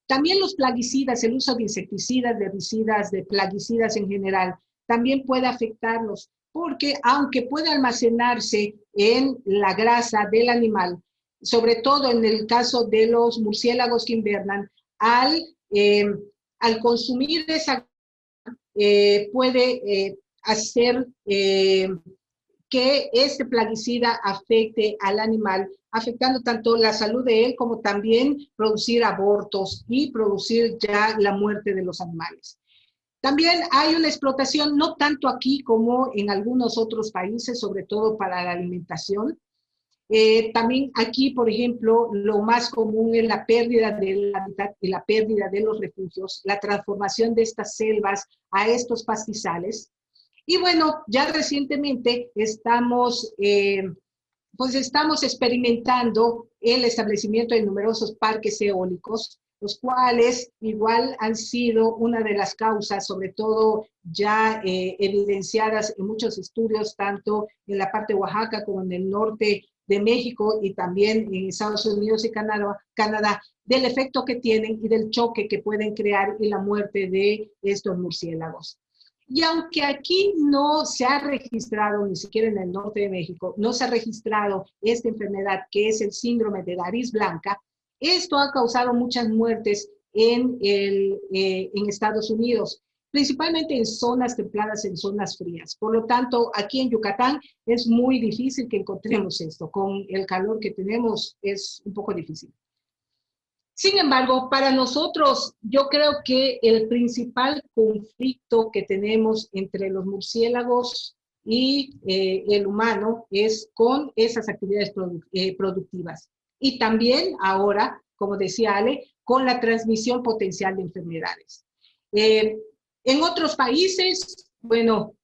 Speaker 3: También los plaguicidas, el uso de insecticidas, de herbicidas, de plaguicidas en general, también puede afectarlos, porque aunque puede almacenarse en la grasa del animal, sobre todo en el caso de los murciélagos que invernan, al consumir esa puede hacer que este plaguicida afecte al animal, afectando tanto la salud de él como también producir abortos y producir ya la muerte de los animales. También hay una explotación, no tanto aquí como en algunos otros países, sobre todo para la alimentación. También aquí, por ejemplo, lo más común es la pérdida del hábitat y la pérdida de los refugios, la transformación de estas selvas a estos pastizales. Y bueno, ya recientemente estamos experimentando el establecimiento de numerosos parques eólicos, los cuales igual han sido una de las causas, sobre todo ya evidenciadas en muchos estudios, tanto en la parte de Oaxaca como en el norte de México y también en Estados Unidos y Canadá, del efecto que tienen y del choque que pueden crear y la muerte de estos murciélagos. Y aunque aquí no se ha registrado, ni siquiera en el norte de México, no se ha registrado esta enfermedad que es el síndrome de nariz blanca, esto ha causado muchas muertes en Estados Unidos, principalmente en zonas templadas, en zonas frías. Por lo tanto, aquí en Yucatán es muy difícil que encontremos esto. Con el calor que tenemos es un poco difícil. Sin embargo, para nosotros, yo creo que el principal conflicto que tenemos entre los murciélagos y el humano es con esas actividades productivas. Y también ahora, como decía Ale, con la transmisión potencial de enfermedades. En otros países, bueno,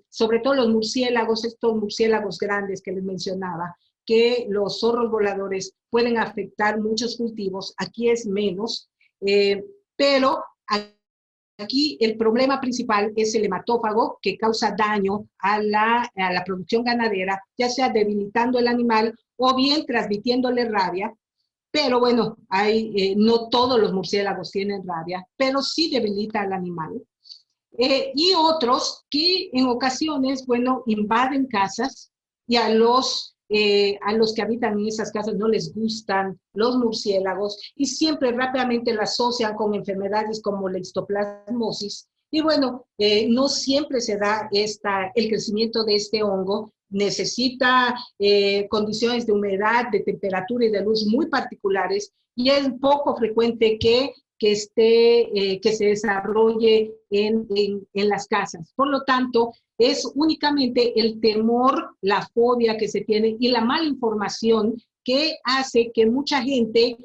Speaker 3: sobre todo los murciélagos, estos murciélagos grandes que les mencionaba, que los zorros voladores pueden afectar muchos cultivos, aquí es menos, pero aquí el problema principal es el hematófago que causa daño a la producción ganadera, ya sea debilitando el animal o bien transmitiéndole rabia. Pero bueno, no todos los murciélagos tienen rabia, pero sí debilita al animal. Y otros que en ocasiones, bueno, invaden casas y a los que habitan en esas casas no les gustan los murciélagos y siempre rápidamente la asocian con enfermedades como la histoplasmosis. Y bueno, no siempre se da el crecimiento de este hongo, necesita condiciones de humedad, de temperatura y de luz muy particulares y es poco frecuente que se desarrolle en las casas. Por lo tanto, es únicamente el temor, la fobia que se tiene y la mala información que hace que mucha gente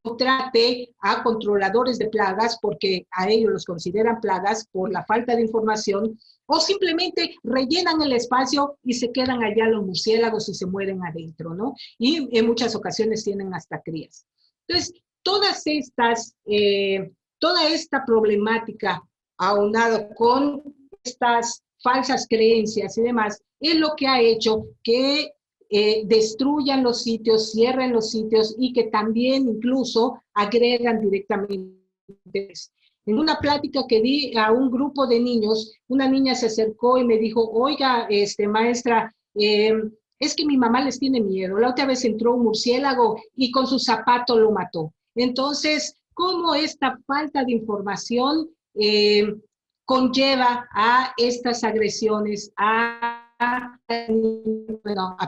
Speaker 3: contrate a controladores de plagas porque a ellos los consideran plagas por la falta de información o simplemente rellenan el espacio y se quedan allá los murciélagos y se mueren adentro, ¿no? Y en muchas ocasiones tienen hasta crías. Entonces, toda esta problemática aunado con estas falsas creencias y demás, es lo que ha hecho que destruyan los sitios, cierren los sitios y que también incluso agregan directamente. En una plática que di a un grupo de niños, una niña se acercó y me dijo, oiga, maestra, es que mi mamá les tiene miedo. La otra vez entró un murciélago y con su zapato lo mató. Entonces, ¿cómo esta falta de información conlleva a estas agresiones, a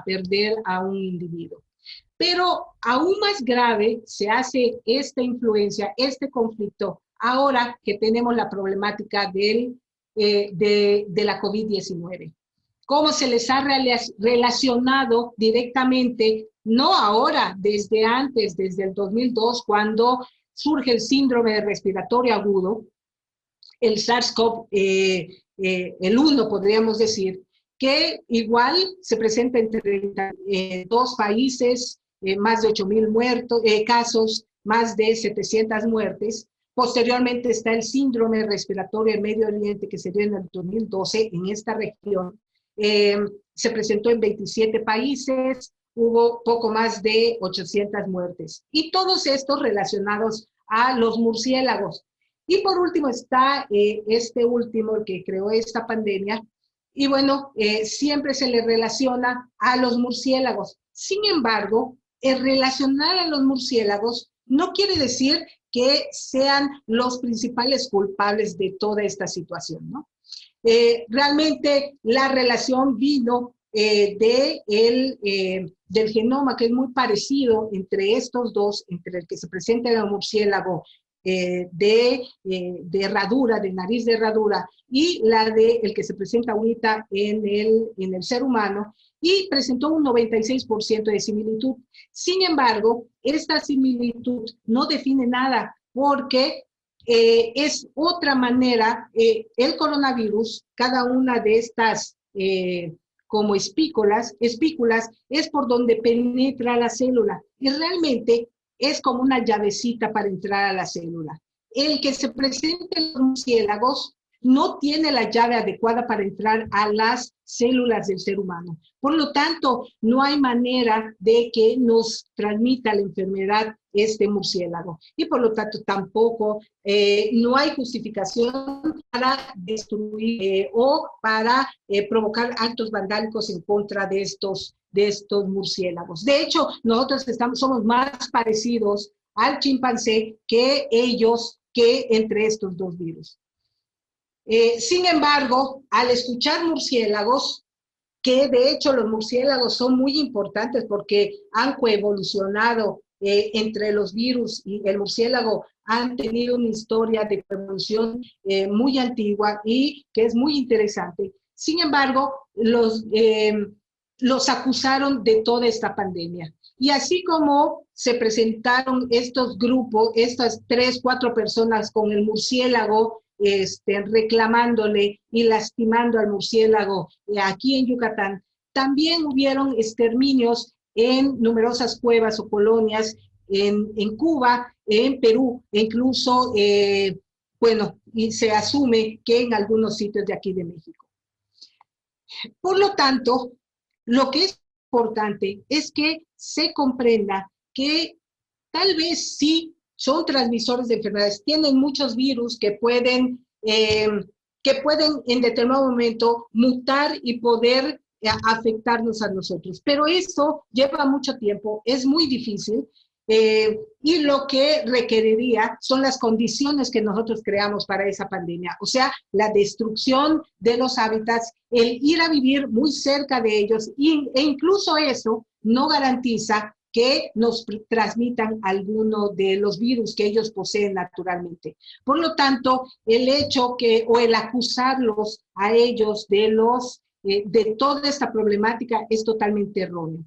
Speaker 3: perder a un individuo? Pero aún más grave se hace esta influencia, este conflicto, ahora que tenemos la problemática de la COVID-19. Cómo se les ha relacionado directamente, no ahora, desde antes, desde el 2002, cuando surge el síndrome respiratorio agudo, el SARS-CoV, el 1 podríamos decir, que igual se presenta entre 32 países más de 8.000 casos, más de 700 muertes. Posteriormente está el síndrome respiratorio en Medio Oriente, que se dio en el 2012 en esta región. Se presentó en 27 países, hubo poco más de 800 muertes. Y todos estos relacionados a los murciélagos. Y por último está este último, el que creó esta pandemia. Y bueno, siempre se le relaciona a los murciélagos. Sin embargo, el relacionar a los murciélagos no quiere decir que sean los principales culpables de toda esta situación, ¿no? Realmente la relación vino del genoma, que es muy parecido entre estos dos, entre el que se presenta en el murciélago de herradura, de nariz de herradura, y la de el que se presenta ahorita en el ser humano, y presentó un 96% de similitud. Sin embargo, esta similitud no define nada, porque es otra manera, el coronavirus, cada una de estas como espículas, es por donde penetra la célula, y realmente es como una llavecita para entrar a la célula. El que se presente en los murciélagos no tiene la llave adecuada para entrar a las células del ser humano. Por lo tanto, no hay manera de que nos transmita la enfermedad este murciélago. Y por lo tanto, tampoco no hay justificación para destruir o para provocar actos vandálicos en contra de estos murciélagos. De hecho, nosotros somos más parecidos al chimpancé que ellos, que entre estos dos virus. Sin embargo, al escuchar murciélagos, que de hecho los murciélagos son muy importantes porque han coevolucionado entre los virus y el murciélago, han tenido una historia de evolución muy antigua y que es muy interesante. Sin embargo, los acusaron de toda esta pandemia. Y así como se presentaron estos grupos, estas 3, 4 personas con el murciélago, reclamándole y lastimando al murciélago aquí en Yucatán, también hubieron exterminios en numerosas cuevas o colonias en Cuba, en Perú, e incluso, bueno, y se asume que en algunos sitios de aquí de México. Por lo tanto, lo que es importante es que se comprenda que tal vez sí son transmisores de enfermedades, tienen muchos virus que pueden en determinado momento mutar y poder afectarnos a nosotros. Pero eso lleva mucho tiempo, es muy difícil, y lo que requeriría son las condiciones que nosotros creamos para esa pandemia, o sea, la destrucción de los hábitats, el ir a vivir muy cerca de ellos, e incluso eso no garantiza que nos transmitan alguno de los virus que ellos poseen naturalmente. Por lo tanto, el hecho o el acusarlos a ellos de toda esta problemática es totalmente erróneo.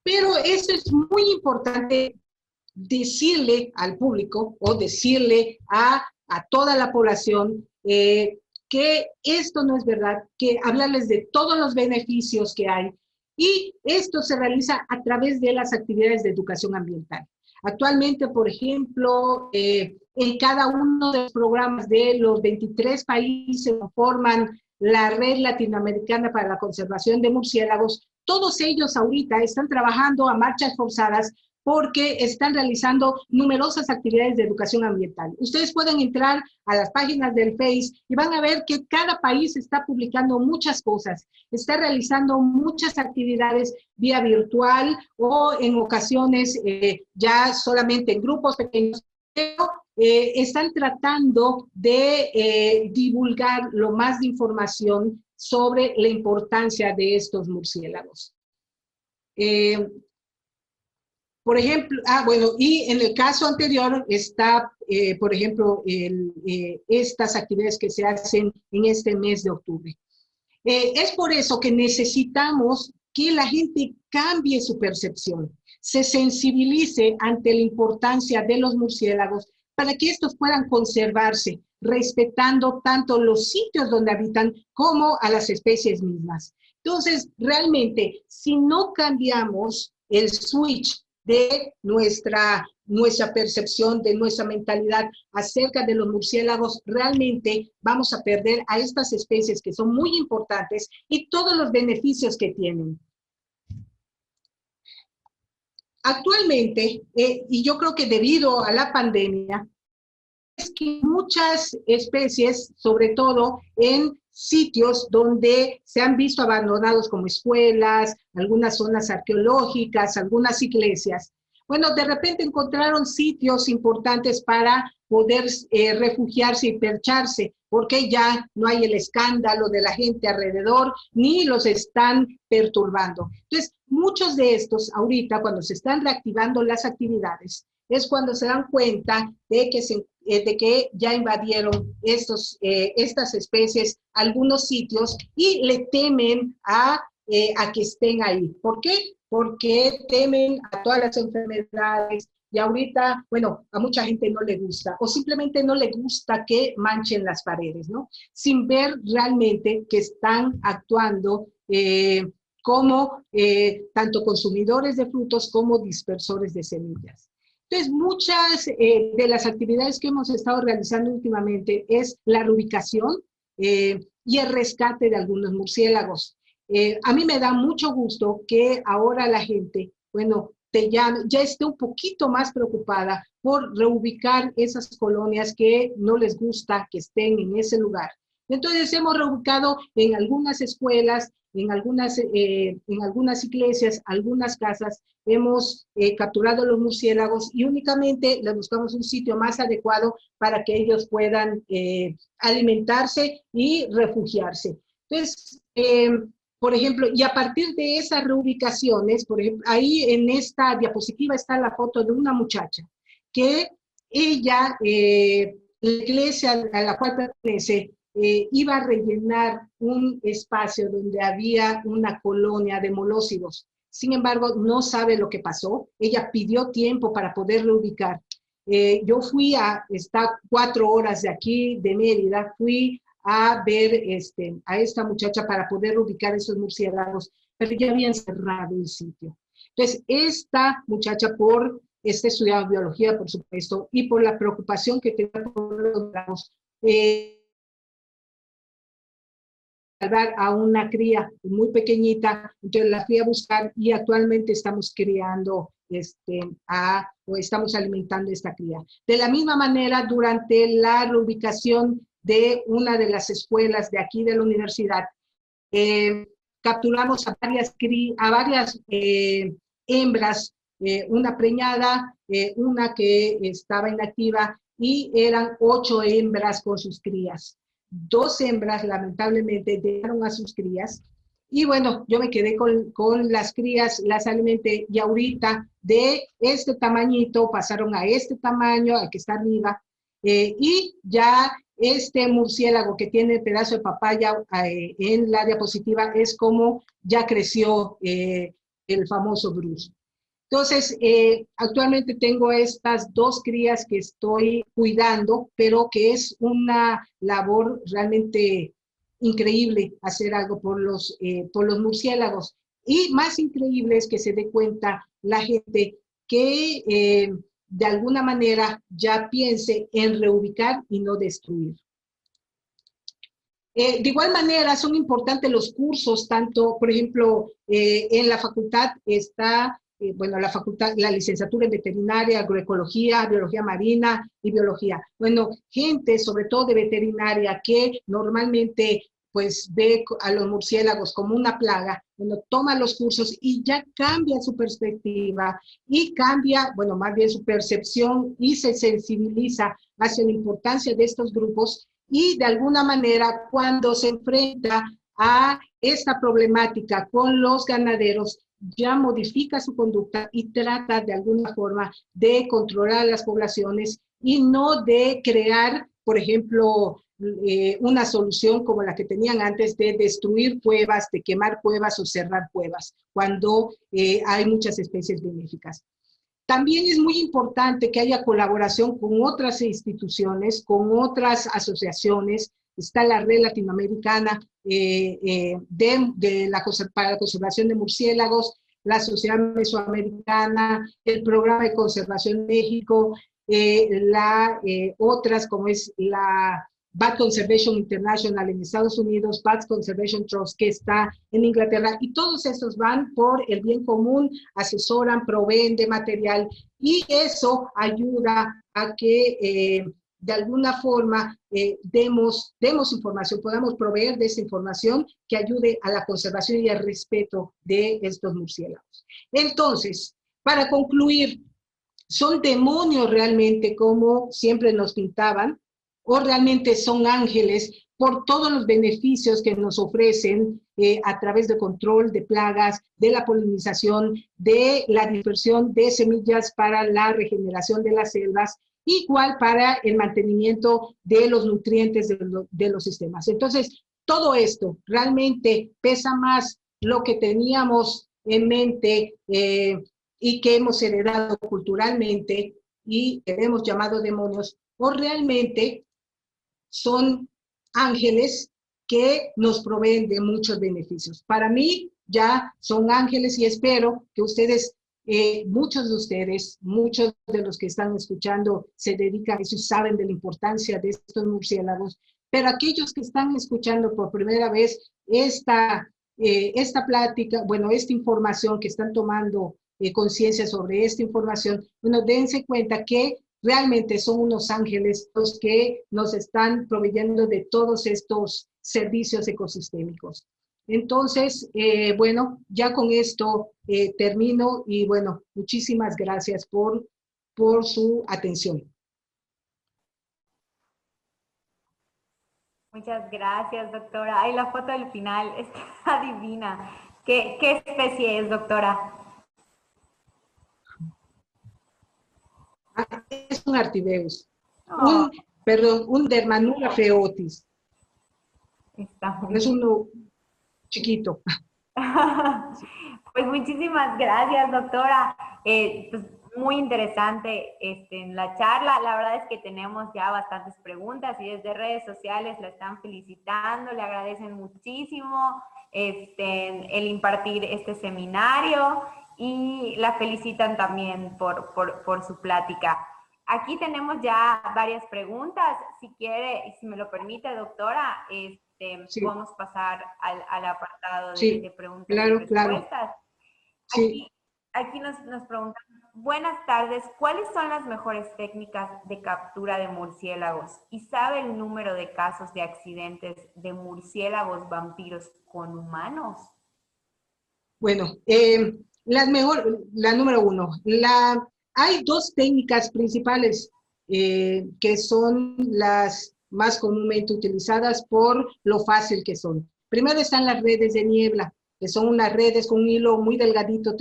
Speaker 3: Pero eso es muy importante decirle al público o decirle a toda la población que esto no es verdad, que hablarles de todos los beneficios que hay. Y esto se realiza a través de las actividades de educación ambiental. Actualmente, por ejemplo, en cada uno de los programas de los 23 países que forman la Red Latinoamericana para la Conservación de Murciélagos, todos ellos ahorita están trabajando a marchas forzadas porque están realizando numerosas actividades de educación ambiental. Ustedes pueden entrar a las páginas del Face y van a ver que cada país está publicando muchas cosas, está realizando muchas actividades vía virtual o en ocasiones ya solamente en grupos pequeños, pero están tratando de divulgar lo más de información sobre la importancia de estos murciélagos. Por ejemplo, bueno, y en el caso anterior está, por ejemplo, estas actividades que se hacen en este mes de octubre. Es por eso que necesitamos que la gente cambie su percepción, se sensibilice ante la importancia de los murciélagos para que estos puedan conservarse, respetando tanto los sitios donde habitan como a las especies mismas. Entonces, realmente, si no cambiamos el switch de nuestra percepción, de nuestra mentalidad acerca de los murciélagos, realmente vamos a perder a estas especies que son muy importantes y todos los beneficios que tienen. Actualmente, y yo creo que debido a la pandemia, es que muchas especies, sobre todo en sitios donde se han visto abandonados como escuelas, algunas zonas arqueológicas, algunas iglesias, bueno, de repente encontraron sitios importantes para poder refugiarse y percharse, porque ya no hay el escándalo de la gente alrededor, ni los están perturbando. Entonces, muchos de estos, ahorita, cuando se están reactivando las actividades, es cuando se dan cuenta de que ya invadieron estas especies algunos sitios y le temen a que estén ahí. ¿Por qué? Porque temen a todas las enfermedades y ahorita, bueno, a mucha gente no le gusta o simplemente no le gusta que manchen las paredes, ¿no? Sin ver realmente que están actuando como tanto consumidores de frutos como dispersores de semillas. Entonces, muchas de las actividades que hemos estado realizando últimamente es la reubicación y el rescate de algunos murciélagos. A mí me da mucho gusto que ahora la gente, bueno, ya esté un poquito más preocupada por reubicar esas colonias que no les gusta que estén en ese lugar. Entonces hemos reubicado en algunas escuelas, en algunas iglesias, algunas casas, hemos capturado los murciélagos y únicamente les buscamos un sitio más adecuado para que ellos puedan alimentarse y refugiarse. Entonces, por ejemplo, y a partir de esas reubicaciones, por ejemplo, ahí en esta diapositiva está la foto de una muchacha que ella, la iglesia a la cual pertenece, iba a rellenar un espacio donde había una colonia de molósidos. Sin embargo, no sabe lo que pasó. Ella pidió tiempo para poder reubicar. Yo fui está 4 horas de aquí, de Mérida, fui a ver a esta muchacha para poder ubicar esos murciélagos, pero ya habían cerrado el sitio. Entonces, esta muchacha, por estudiaba biología, por supuesto, y por la preocupación que tenía por los gramos, salvar a una cría muy pequeñita, entonces la fui a buscar y actualmente estamos criando o estamos alimentando esta cría. De la misma manera, durante la reubicación de una de las escuelas de aquí de la universidad, capturamos a varias hembras, una preñada, una que estaba inactiva, y eran 8 hembras con sus crías. 2 hembras lamentablemente dejaron a sus crías y bueno, yo me quedé con las crías, las alimenté y ahorita de este tamañito pasaron a este tamaño, al que está arriba, y ya este murciélago que tiene el pedazo de papaya en la diapositiva es como ya creció el famoso Bruce. Entonces, actualmente tengo estas 2 crías que estoy cuidando, pero que es una labor realmente increíble hacer algo por los murciélagos. Y más increíble es que se dé cuenta la gente que de alguna manera ya piense en reubicar y no destruir. De igual manera, son importantes los cursos, tanto, por ejemplo, en la facultad está la licenciatura en veterinaria, agroecología, biología marina y biología. Bueno, gente, sobre todo de veterinaria, que normalmente pues ve a los murciélagos como una plaga, bueno, toma los cursos y ya cambia su perspectiva y cambia, bueno, más bien su percepción y se sensibiliza hacia la importancia de estos grupos y de alguna manera cuando se enfrenta a esta problemática con los ganaderos, ya modifica su conducta y trata de alguna forma de controlar las poblaciones y no de crear, por ejemplo, una solución como la que tenían antes de destruir cuevas, de quemar cuevas o cerrar cuevas, cuando hay muchas especies benéficas. También es muy importante que haya colaboración con otras instituciones, con otras asociaciones, está la Red Latinoamericana para la Conservación de Murciélagos, la Sociedad Mesoamericana, el Programa de Conservación México, otras como es la Bat Conservation International en Estados Unidos, Bat Conservation Trust que está en Inglaterra, y todos estos van por el bien común, asesoran, proveen de material, y eso ayuda a que de alguna forma demos información, podamos proveer de esa información que ayude a la conservación y al respeto de estos murciélagos. Entonces, para concluir, ¿son demonios realmente como siempre nos pintaban? ¿O realmente son ángeles por todos los beneficios que nos ofrecen a través de control de plagas, de la polinización, de la dispersión de semillas para la regeneración de las selvas, igual para el mantenimiento de los nutrientes de los sistemas? Entonces, todo esto realmente pesa más lo que teníamos en mente y que hemos heredado culturalmente y que hemos llamado demonios, o realmente son ángeles que nos proveen de muchos beneficios. Para mí ya son ángeles, y espero que ustedes, muchos de ustedes, muchos de los que están escuchando se dedican a eso y saben de la importancia de estos murciélagos, pero aquellos que están escuchando por primera vez esta plática, bueno, esta información, que están tomando conciencia sobre esta información, bueno, dense cuenta que realmente son unos ángeles los que nos están proveyendo de todos estos servicios ecosistémicos. Entonces, bueno, ya con esto termino, y bueno, muchísimas gracias por su atención.
Speaker 2: Muchas gracias, doctora. Ay, la foto del final está divina. ¿Qué especie es, doctora?
Speaker 3: Es un Artibeus.
Speaker 2: Oh.
Speaker 3: Un Dermanura feotis. Es uno chiquito.
Speaker 2: Pues muchísimas gracias, doctora. Pues muy interesante en la charla. La verdad es que tenemos ya bastantes preguntas y desde redes sociales la están felicitando, le agradecen muchísimo el impartir este seminario y la felicitan también por su plática. Aquí tenemos ya varias preguntas. Si quiere y si me lo permite, doctora, sí, podemos pasar al apartado de preguntas y respuestas.
Speaker 3: Claro. Sí.
Speaker 2: Aquí nos preguntan, buenas tardes, ¿cuáles son las mejores técnicas de captura de murciélagos? ¿Y sabe el número de casos de accidentes de murciélagos vampiros con humanos?
Speaker 3: Bueno, la número uno, hay dos técnicas principales que son las más comúnmente utilizadas por lo fácil que son. Primero están las redes de niebla, que son unas redes con un hilo muy delgadito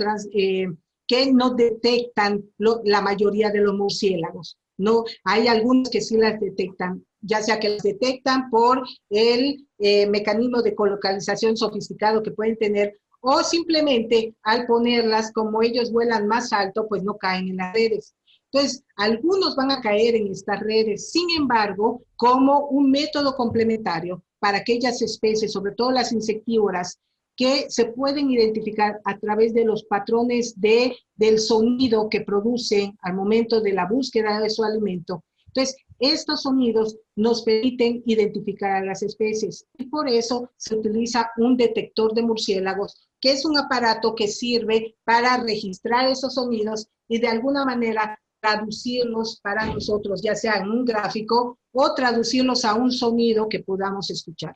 Speaker 3: que no detectan la mayoría de los murciélagos. No, hay algunos que sí las detectan, ya sea que las detectan por el mecanismo de colocalización sofisticado que pueden tener, o simplemente al ponerlas, como ellos vuelan más alto, pues no caen en las redes. Entonces, algunos van a caer en estas redes. Sin embargo, como un método complementario para aquellas especies, sobre todo las insectívoras, que se pueden identificar a través de los patrones del sonido que producen al momento de la búsqueda de su alimento. Entonces, estos sonidos nos permiten identificar a las especies, y por eso se utiliza un detector de murciélagos, que es un aparato que sirve para registrar esos sonidos y de alguna manera traducirlos para nosotros, ya sea en un gráfico o traducirlos a un sonido que podamos escuchar.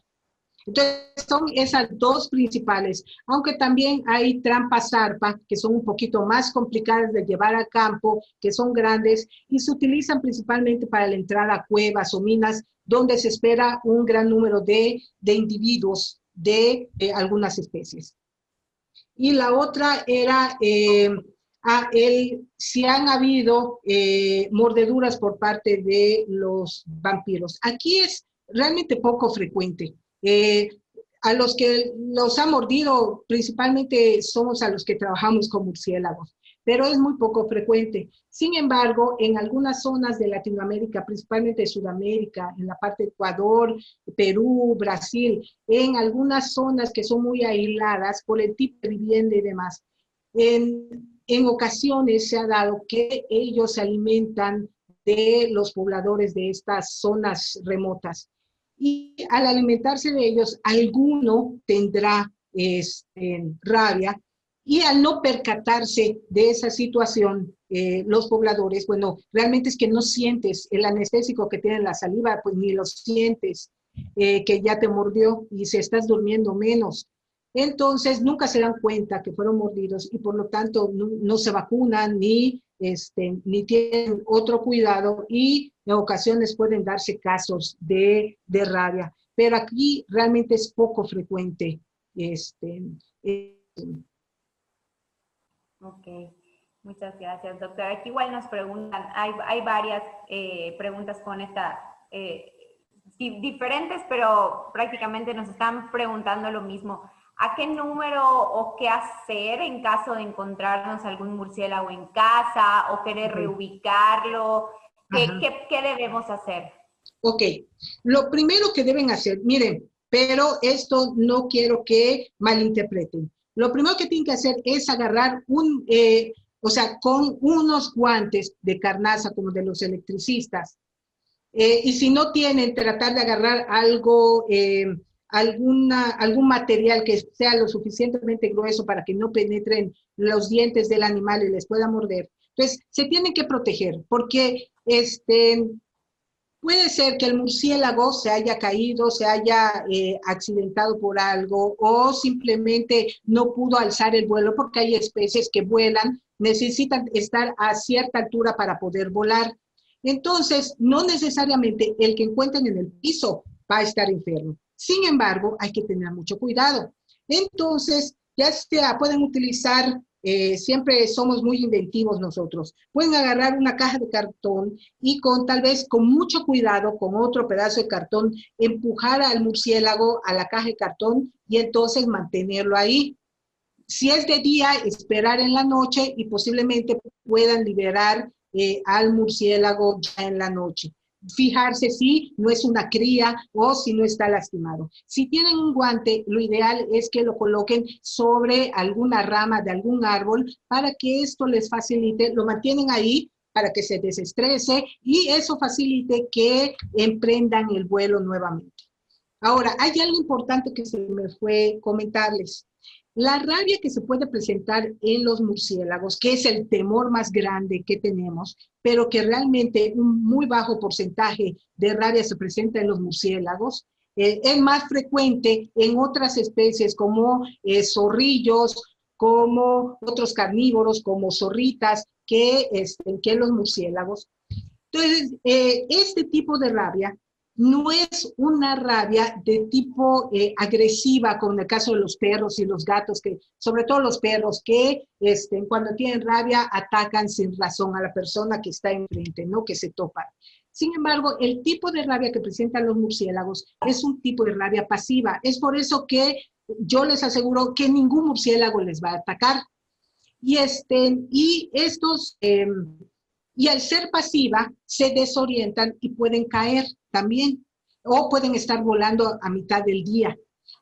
Speaker 3: Entonces, son esas dos principales, aunque también hay trampas zarpa, que son un poquito más complicadas de llevar a campo, que son grandes y se utilizan principalmente para la entrada a cuevas o minas, donde se espera un gran número de individuos de algunas especies. Y la otra era si han habido mordeduras por parte de los vampiros. Aquí es realmente poco frecuente. A los que los ha mordido principalmente somos a los que trabajamos con murciélagos, pero es muy poco frecuente. Sin embargo, en algunas zonas de Latinoamérica, principalmente de Sudamérica, en la parte de Ecuador, Perú, Brasil, en algunas zonas que son muy aisladas por el tipo de vivienda y demás, en ocasiones se ha dado que ellos se alimentan de los pobladores de estas zonas remotas. Y al alimentarse de ellos, alguno tendrá rabia, y al no percatarse de esa situación, los pobladores, bueno, realmente es que no sientes el anestésico que tiene la saliva, pues ni lo sientes, que ya te mordió y si estás durmiendo menos. Entonces, nunca se dan cuenta que fueron mordidos y por lo tanto no se vacunan ni tienen otro cuidado y en ocasiones pueden darse casos de rabia. Pero aquí realmente es poco frecuente.
Speaker 2: Ok, muchas gracias, doctora. Aquí igual nos preguntan, hay varias preguntas con esta, diferentes, pero prácticamente nos están preguntando lo mismo. ¿A qué número o qué hacer en caso de encontrarnos algún murciélago en casa o querer reubicarlo? ¿Qué debemos hacer?
Speaker 3: Ok, lo primero que deben hacer, miren, pero esto no quiero que malinterpreten. Lo primero que tienen que hacer es agarrar con unos guantes de carnaza como de los electricistas. Y si no tienen, tratar de agarrar algo, algún material que sea lo suficientemente grueso para que no penetren los dientes del animal y les pueda morder. Entonces, se tienen que proteger porque puede ser que el murciélago se haya caído, se haya accidentado por algo o simplemente no pudo alzar el vuelo porque hay especies que vuelan, necesitan estar a cierta altura para poder volar. Entonces, no necesariamente el que encuentren en el piso va a estar enfermo. Sin embargo, hay que tener mucho cuidado. Entonces, ya sea, pueden utilizar, siempre somos muy inventivos nosotros, pueden agarrar una caja de cartón y tal vez con mucho cuidado, con otro pedazo de cartón, empujar al murciélago a la caja de cartón y entonces mantenerlo ahí. Si es de día, esperar en la noche y posiblemente puedan liberar al murciélago ya en la noche. Fijarse si no es una cría o si no está lastimado. Si tienen un guante, lo ideal es que lo coloquen sobre alguna rama de algún árbol para que esto les facilite, lo mantienen ahí para que se desestrese y eso facilite que emprendan el vuelo nuevamente. Ahora, hay algo importante que se me fue comentarles. La rabia que se puede presentar en los murciélagos, que es el temor más grande que tenemos, pero que realmente un muy bajo porcentaje de rabia se presenta en los murciélagos, es más frecuente en otras especies como zorrillos, como otros carnívoros, como zorritas, que los murciélagos. Entonces, este tipo de rabia no es una rabia de tipo agresiva, como en el caso de los perros y los gatos, que sobre todo los perros, que cuando tienen rabia atacan sin razón a la persona que está enfrente, ¿no? Que se topan. Sin embargo, el tipo de rabia que presentan los murciélagos es un tipo de rabia pasiva. Es por eso que yo les aseguro que ningún murciélago les va a atacar. Y y al ser pasiva, se desorientan y pueden caer también, o pueden estar volando a mitad del día.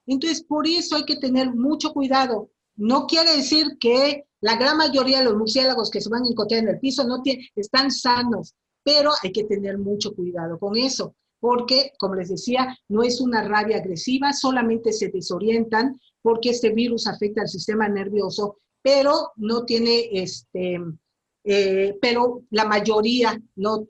Speaker 3: Entonces, por eso hay que tener mucho cuidado. No quiere decir que la gran mayoría de los murciélagos que se van a encontrar en el piso están sanos, pero hay que tener mucho cuidado con eso, porque, como les decía, no es una rabia agresiva, solamente se desorientan porque este virus afecta al sistema nervioso, pero no tiene pero la mayoría no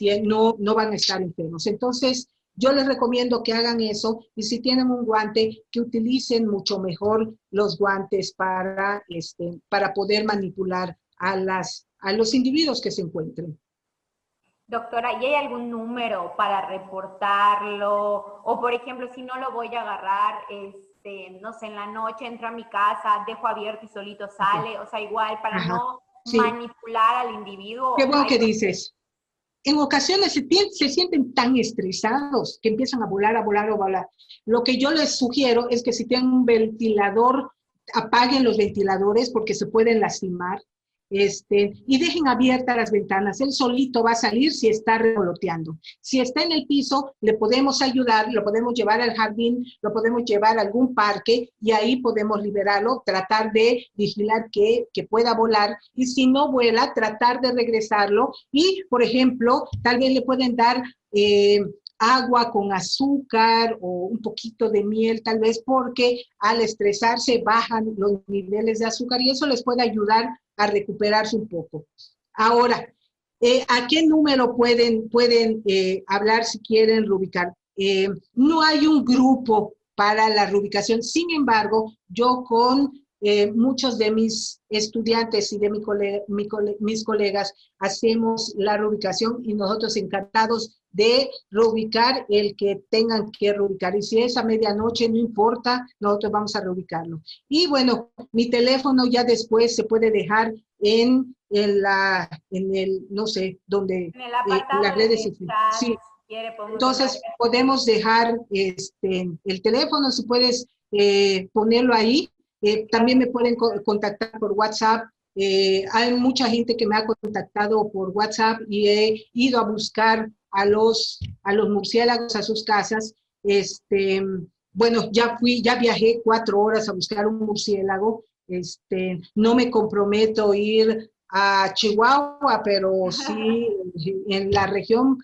Speaker 3: van a estar enfermos. Entonces, yo les recomiendo que hagan eso y si tienen un guante, que utilicen mucho mejor los guantes para poder manipular a los individuos que se encuentren.
Speaker 2: Doctora, ¿y hay algún número para reportarlo? O, por ejemplo, si no lo voy a agarrar, no sé, en la noche entro a mi casa, dejo abierto y solito sale, o sea, igual para no manipular al individuo.
Speaker 3: Qué bueno que dices. En ocasiones se sienten tan estresados que empiezan a volar, a volar, a volar. Lo que yo les sugiero es que si tienen un ventilador, apaguen los ventiladores porque se pueden lastimar. y dejen abiertas las ventanas. Él solito va a salir si está revoloteando. Si está en el piso, le podemos ayudar, lo podemos llevar al jardín, lo podemos llevar a algún parque y ahí podemos liberarlo, tratar de vigilar que pueda volar, y si no vuela, tratar de regresarlo y, por ejemplo, tal vez le pueden dar agua con azúcar o un poquito de miel, tal vez porque al estresarse bajan los niveles de azúcar y eso les puede ayudar a recuperarse un poco. Ahora, ¿a qué número pueden hablar si quieren reubicar? No hay un grupo para la reubicación, sin embargo, yo con muchos de mis estudiantes y de mis colegas hacemos la reubicación y nosotros encantados de reubicar el que tengan que reubicar. Y si es a medianoche, no importa, nosotros vamos a reubicarlo. Y bueno, mi teléfono ya después se puede dejar en el, no sé, donde,
Speaker 2: en el apartado
Speaker 3: las redes
Speaker 2: del
Speaker 3: sociales.
Speaker 2: chat,
Speaker 3: Sí.
Speaker 2: quiere,
Speaker 3: Entonces, podemos dejar el teléfono, si puedes ponerlo ahí. También me pueden contactar por WhatsApp. Hay mucha gente que me ha contactado por WhatsApp y he ido a buscar a los murciélagos a sus casas. Bueno, ya viajé 4 horas a buscar un murciélago. No me comprometo a ir a Chihuahua, pero sí en la región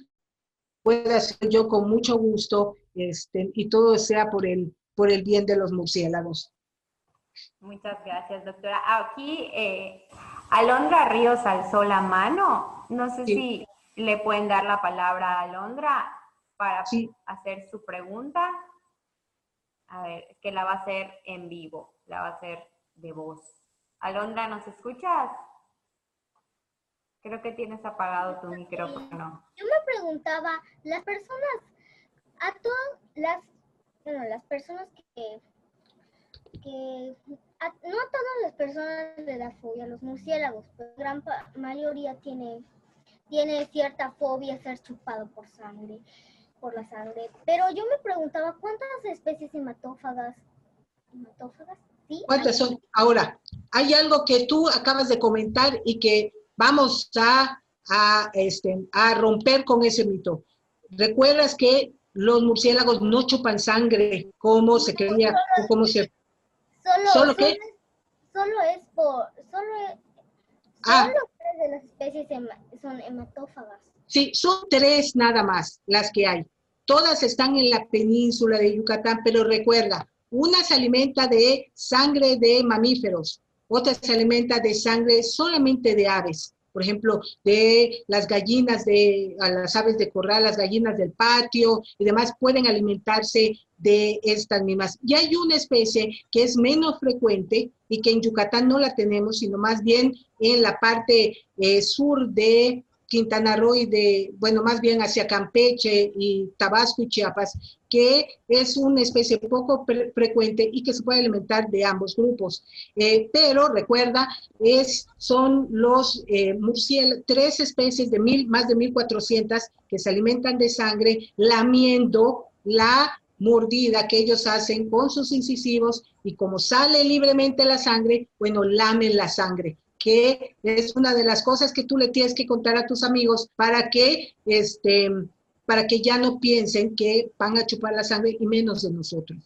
Speaker 3: puedo hacer yo con mucho gusto, y todo sea por el bien de los murciélagos.
Speaker 2: Muchas gracias, doctora. Aquí Alondra Ríos alzó la mano. No sé si le pueden dar la palabra a Alondra para hacer su pregunta. A ver, es que la va a hacer en vivo, la va a hacer de voz. Alondra, ¿nos escuchas? Creo que tienes apagado tu micrófono.
Speaker 4: Yo me preguntaba, las personas, las personas no a todas las personas les da fobia a los murciélagos, pero la gran mayoría tiene cierta fobia a ser chupado por la sangre. Pero yo me preguntaba, ¿cuántas especies hematófagas? ¿Sí?
Speaker 3: ¿Cuántas son? Ahora, hay algo que tú acabas de comentar y que vamos a romper con ese mito. ¿Recuerdas que los murciélagos no chupan sangre como se creía o como se...
Speaker 4: Solo es de las especies son hematófagas.
Speaker 3: Sí, son 3 nada más las que hay. Todas están en la península de Yucatán, pero recuerda, una se alimenta de sangre de mamíferos, otra se alimenta de sangre solamente de aves. Por ejemplo, de las gallinas, a las aves de corral, las gallinas del patio y demás pueden alimentarse de estas mismas. Y hay una especie que es menos frecuente y que en Yucatán no la tenemos, sino más bien en la parte sur de Quintana Roo y más bien hacia Campeche y Tabasco y Chiapas, que es una especie poco frecuente y que se puede alimentar de ambos grupos. Pero recuerda, son los murciélagos, 3 especies de más de 1,400 que se alimentan de sangre, lamiendo la mordida que ellos hacen con sus incisivos, y como sale libremente la sangre, bueno, lamen la sangre, que es una de las cosas que tú le tienes que contar a tus amigos para que ya no piensen que van a chupar la sangre, y menos de nosotros.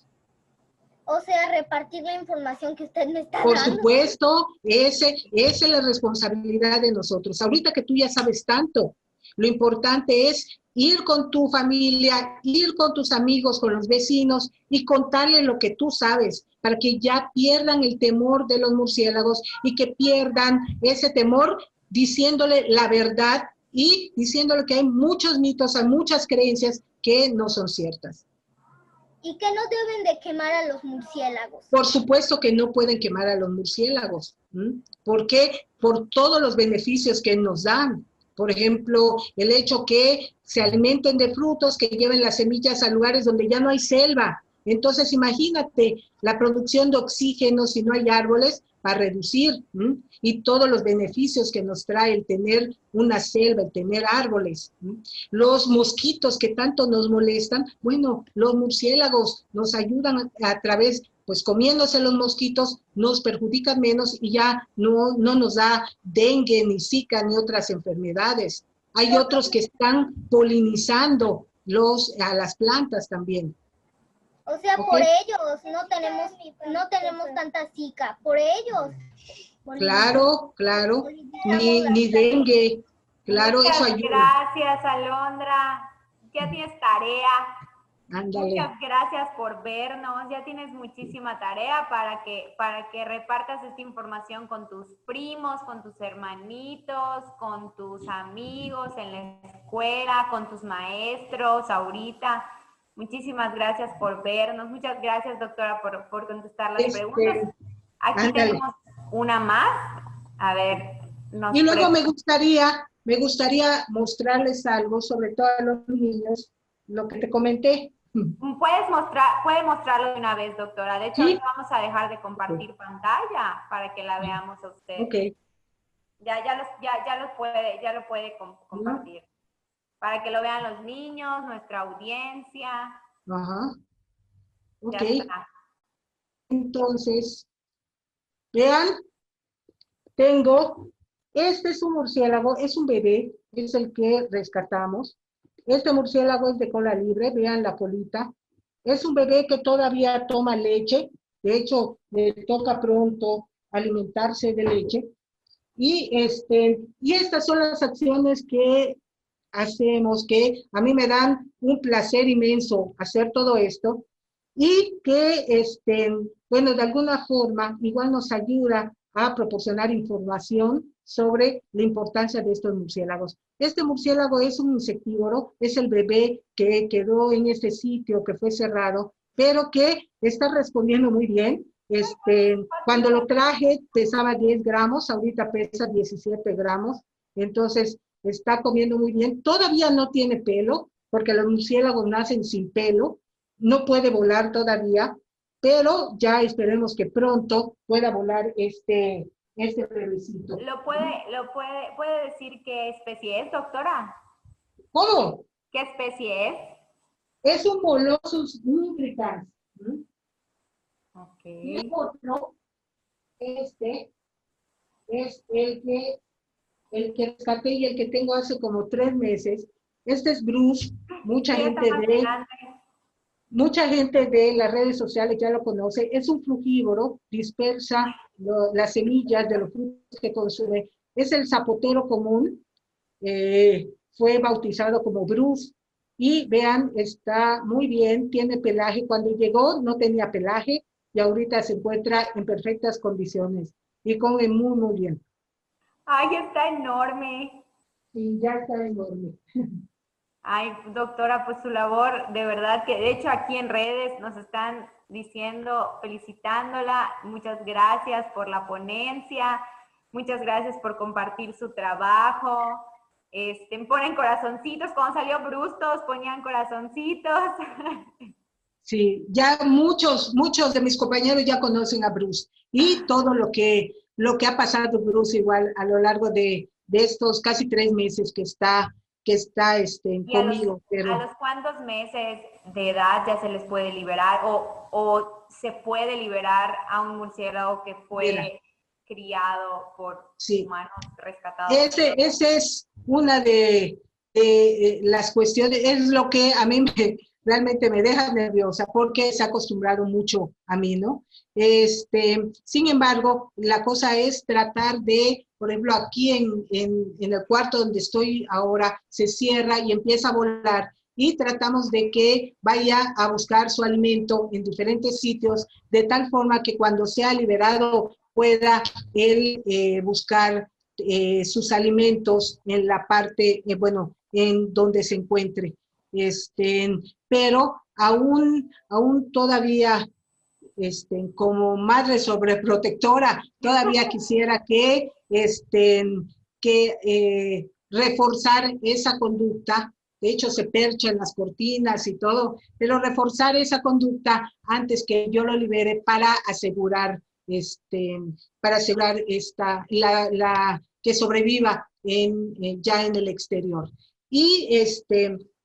Speaker 4: O sea, repartir la información que usted me está
Speaker 3: Por
Speaker 4: dando.
Speaker 3: supuesto, esa es la responsabilidad de nosotros. Ahorita que tú ya sabes tanto, lo importante es ir con tu familia, ir con tus amigos, con los vecinos y contarles lo que tú sabes, para que ya pierdan el temor de los murciélagos y que pierdan ese temor diciéndole la verdad y diciéndole que hay muchos mitos, hay muchas creencias que no son ciertas.
Speaker 4: ¿Y que no deben de quemar a los murciélagos?
Speaker 3: Por supuesto que no pueden quemar a los murciélagos. ¿Por qué? Por todos los beneficios que nos dan. Por ejemplo, el hecho que se alimenten de frutos, que lleven las semillas a lugares donde ya no hay selva. Entonces, imagínate la producción de oxígeno si no hay árboles para reducir, y todos los beneficios que nos trae el tener una selva, el tener árboles. Los mosquitos que tanto nos molestan, bueno, los murciélagos nos ayudan a través pues comiéndose los mosquitos nos perjudican menos y ya no nos da dengue, ni zika, ni otras enfermedades. Hay otros que están polinizando a las plantas también.
Speaker 4: O sea,
Speaker 3: ¿Ok?
Speaker 4: por ellos no tenemos tanta zika, por ellos.
Speaker 3: Claro, claro,
Speaker 4: Polinizamos
Speaker 3: ni dengue, claro, eso
Speaker 2: Muchas
Speaker 3: ayuda.
Speaker 2: gracias, Alondra. Ya tienes tarea.
Speaker 3: Ándale.
Speaker 2: Muchas gracias por vernos. Ya tienes muchísima tarea para que repartas esta información con tus primos, con tus hermanitos, con tus amigos en la escuela, con tus maestros ahorita. Muchísimas gracias por vernos. Muchas gracias, doctora, por contestar las preguntas. Aquí
Speaker 3: ándale.
Speaker 2: tenemos una más. A ver.
Speaker 3: Y luego me gustaría mostrarles algo, sobre todo a los niños, lo que te comenté.
Speaker 2: Puede mostrarlo de una vez, doctora. De hecho,
Speaker 3: ¿Sí?
Speaker 2: ahorita vamos a dejar de compartir pantalla para que la veamos a usted.
Speaker 3: Ok.
Speaker 2: Ya lo puede compartir. Para que lo vean los niños, nuestra audiencia.
Speaker 3: Ajá. Ok.
Speaker 2: Ya está.
Speaker 3: Entonces, vean, este es un murciélago, es un bebé, es el que rescatamos. Este murciélago es de cola libre, vean la colita. Es un bebé que todavía toma leche, de hecho, le toca pronto alimentarse de leche. Y estas son las acciones que hacemos, que a mí me dan un placer inmenso hacer todo esto, y que, bueno, de alguna forma igual nos ayuda a proporcionar información sobre la importancia de estos murciélagos. Este murciélago es un insectívoro, es el bebé que quedó en este sitio que fue cerrado, pero que está respondiendo muy bien. Cuando lo traje pesaba 10 gramos, ahorita pesa 17 gramos, entonces está comiendo muy bien. Todavía no tiene pelo, porque los murciélagos nacen sin pelo, no puede volar todavía, pero ya esperemos que pronto pueda volar este bebecito.
Speaker 2: ¿Puede decir qué especie es, doctora?
Speaker 3: ¿Cómo?
Speaker 2: ¿Qué especie es?
Speaker 3: Es un Molossus nigricans.
Speaker 2: Ok.
Speaker 3: Y otro, es el que rescaté y el que tengo hace como 3 meses. Este es Bruce. Mucha gente de las redes sociales ya lo conoce. Es un frugívoro, dispersa las semillas de los frutos que consume. Es el zapotero común. Fue bautizado como Bruce. Y vean, está muy bien, tiene pelaje. Cuando llegó no tenía pelaje y ahorita se encuentra en perfectas condiciones y come muy, muy bien.
Speaker 2: ¡Ay, está enorme!
Speaker 3: Y ya está enorme.
Speaker 2: Ay, doctora, pues su labor, de verdad que, de hecho, aquí en redes nos están diciendo, felicitándola, muchas gracias por la ponencia, muchas gracias por compartir su trabajo. Ponen corazoncitos, cuando salió Bruce todos ponían corazoncitos.
Speaker 3: Sí, ya muchos de mis compañeros ya conocen a Bruce y todo lo que ha pasado Bruce igual a lo largo de estos casi 3 meses que está conmigo.
Speaker 2: ¿A los cuántos meses de edad ya se les puede liberar o se puede liberar a un murciélago que fue criado por humanos rescatados?
Speaker 3: Ese es una de las cuestiones, es lo que a mí realmente me deja nerviosa porque se ha acostumbrado mucho a mí, ¿no? Sin embargo, la cosa es tratar de, por ejemplo, aquí en el cuarto donde estoy ahora, se cierra y empieza a volar y tratamos de que vaya a buscar su alimento en diferentes sitios, de tal forma que cuando sea liberado pueda él buscar sus alimentos en la parte, en donde se encuentre. Pero aún todavía, como madre sobreprotectora, todavía quisiera que reforzar esa conducta. De hecho, se percha en las cortinas y todo, pero reforzar esa conducta antes que yo lo libere para asegurar que sobreviva ya en el exterior. Y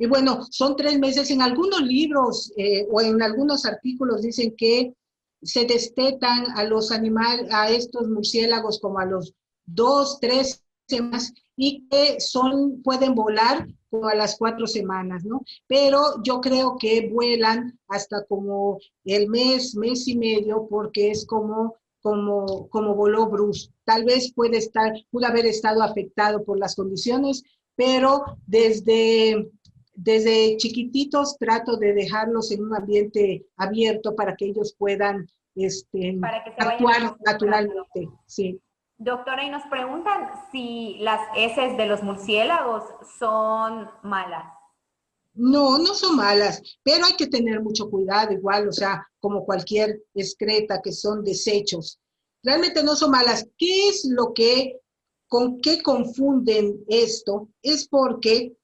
Speaker 3: bueno, son 3 meses. En algunos libros o en algunos artículos dicen que se destetan a los animales, a estos murciélagos como a los 2, 3 semanas y que pueden volar como a las 4 semanas, ¿no? Pero yo creo que vuelan hasta como el mes y medio, porque es como voló Bruce. Tal vez pudo haber estado afectado por las condiciones, pero desde chiquititos trato de dejarlos en un ambiente abierto para que ellos puedan
Speaker 2: para que se vayan
Speaker 3: actuar
Speaker 2: acostumbrando.
Speaker 3: naturalmente. Sí.
Speaker 2: Doctora, y nos preguntan si las heces de los murciélagos son malas.
Speaker 3: No, no son malas, pero hay que tener mucho cuidado igual, o sea, como cualquier excreta que son desechos. Realmente no son malas. ¿Qué es con qué confunden esto? Es porque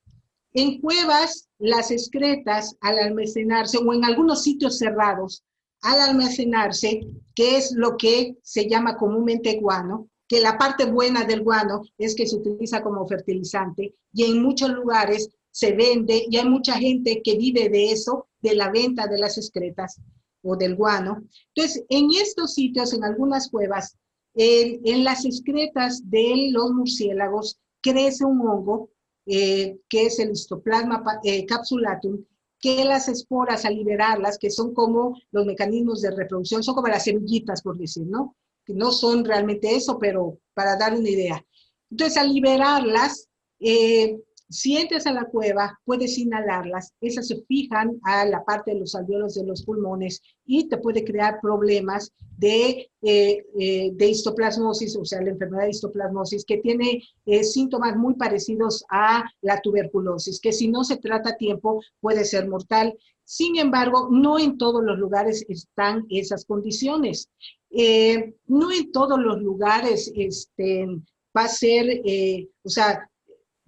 Speaker 3: en cuevas, las excretas, al almacenarse, o en algunos sitios cerrados, al almacenarse, que es lo que se llama comúnmente guano, que la parte buena del guano es que se utiliza como fertilizante, y en muchos lugares se vende, y hay mucha gente que vive de eso, de la venta de las excretas o del guano. Entonces, en estos sitios, en algunas cuevas, en las excretas de los murciélagos, crece un hongo que es el Histoplasma capsulatum, que las esporas al liberarlas, que son como los mecanismos de reproducción, son como las semillitas, por decir, ¿no? Que no son realmente eso, pero para dar una idea. Entonces, al liberarlas, si entras a la cueva, puedes inhalarlas, esas se fijan a la parte de los alvéolos de los pulmones y te puede crear problemas de histoplasmosis, o sea, la enfermedad de histoplasmosis, que tiene síntomas muy parecidos a la tuberculosis, que si no se trata a tiempo puede ser mortal. Sin embargo, no en todos los lugares están esas condiciones. No en todos los lugares va a ser, o sea,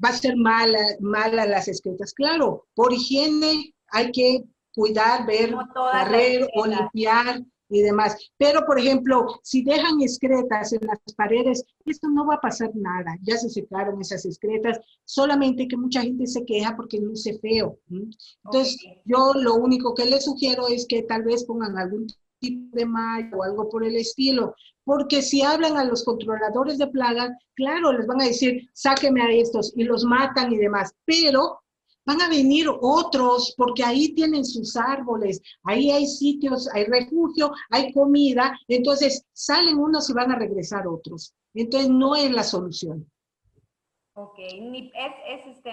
Speaker 3: va a ser mala las excretas. Claro, por higiene hay que cuidar, ver, barrer o limpiar y demás. Pero, por ejemplo, si dejan excretas en las paredes, esto no va a pasar nada. Ya se secaron esas excretas, solamente que mucha gente se queja porque luce feo. Entonces, yo lo único que les sugiero es que tal vez pongan algún tipo de malla o algo por el estilo, porque si hablan a los controladores de plagas, claro, les van a decir, sáqueme a estos, y los matan y demás, pero van a venir otros, porque ahí tienen sus árboles, ahí hay sitios, hay refugio, hay comida, entonces salen unos y van a regresar otros. Entonces no es la solución.
Speaker 2: Ok,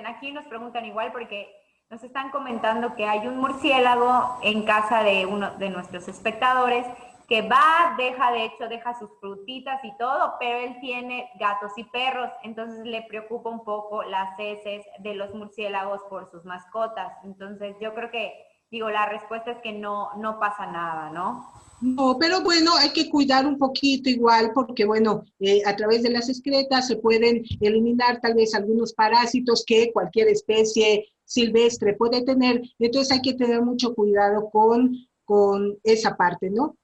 Speaker 2: aquí nos preguntan igual porque nos están comentando que hay un murciélago en casa de uno de nuestros espectadores que deja sus frutitas y todo, pero él tiene gatos y perros, entonces le preocupa un poco las heces de los murciélagos por sus mascotas. Entonces yo creo que, la respuesta es que no pasa nada, ¿no?
Speaker 3: No, pero bueno, hay que cuidar un poquito igual, porque bueno, a través de las excretas se pueden eliminar tal vez algunos parásitos que cualquier especie silvestre puede tener, entonces hay que tener mucho cuidado con esa parte, ¿no?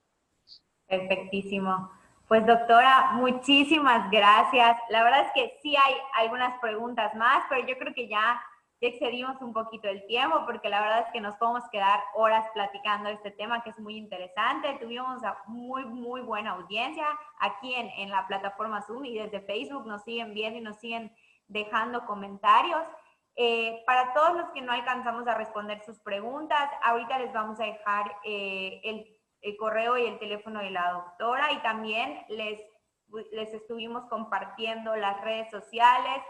Speaker 2: Perfectísimo. Pues doctora, muchísimas gracias. La verdad es que sí hay algunas preguntas más, pero yo creo que ya excedimos un poquito el tiempo porque la verdad es que nos podemos quedar horas platicando este tema que es muy interesante. Tuvimos muy, muy buena audiencia aquí en la plataforma Zoom y desde Facebook nos siguen viendo y nos siguen dejando comentarios. Para todos los que no alcanzamos a responder sus preguntas, ahorita les vamos a dejar el correo y el teléfono de la doctora y también les estuvimos compartiendo las redes sociales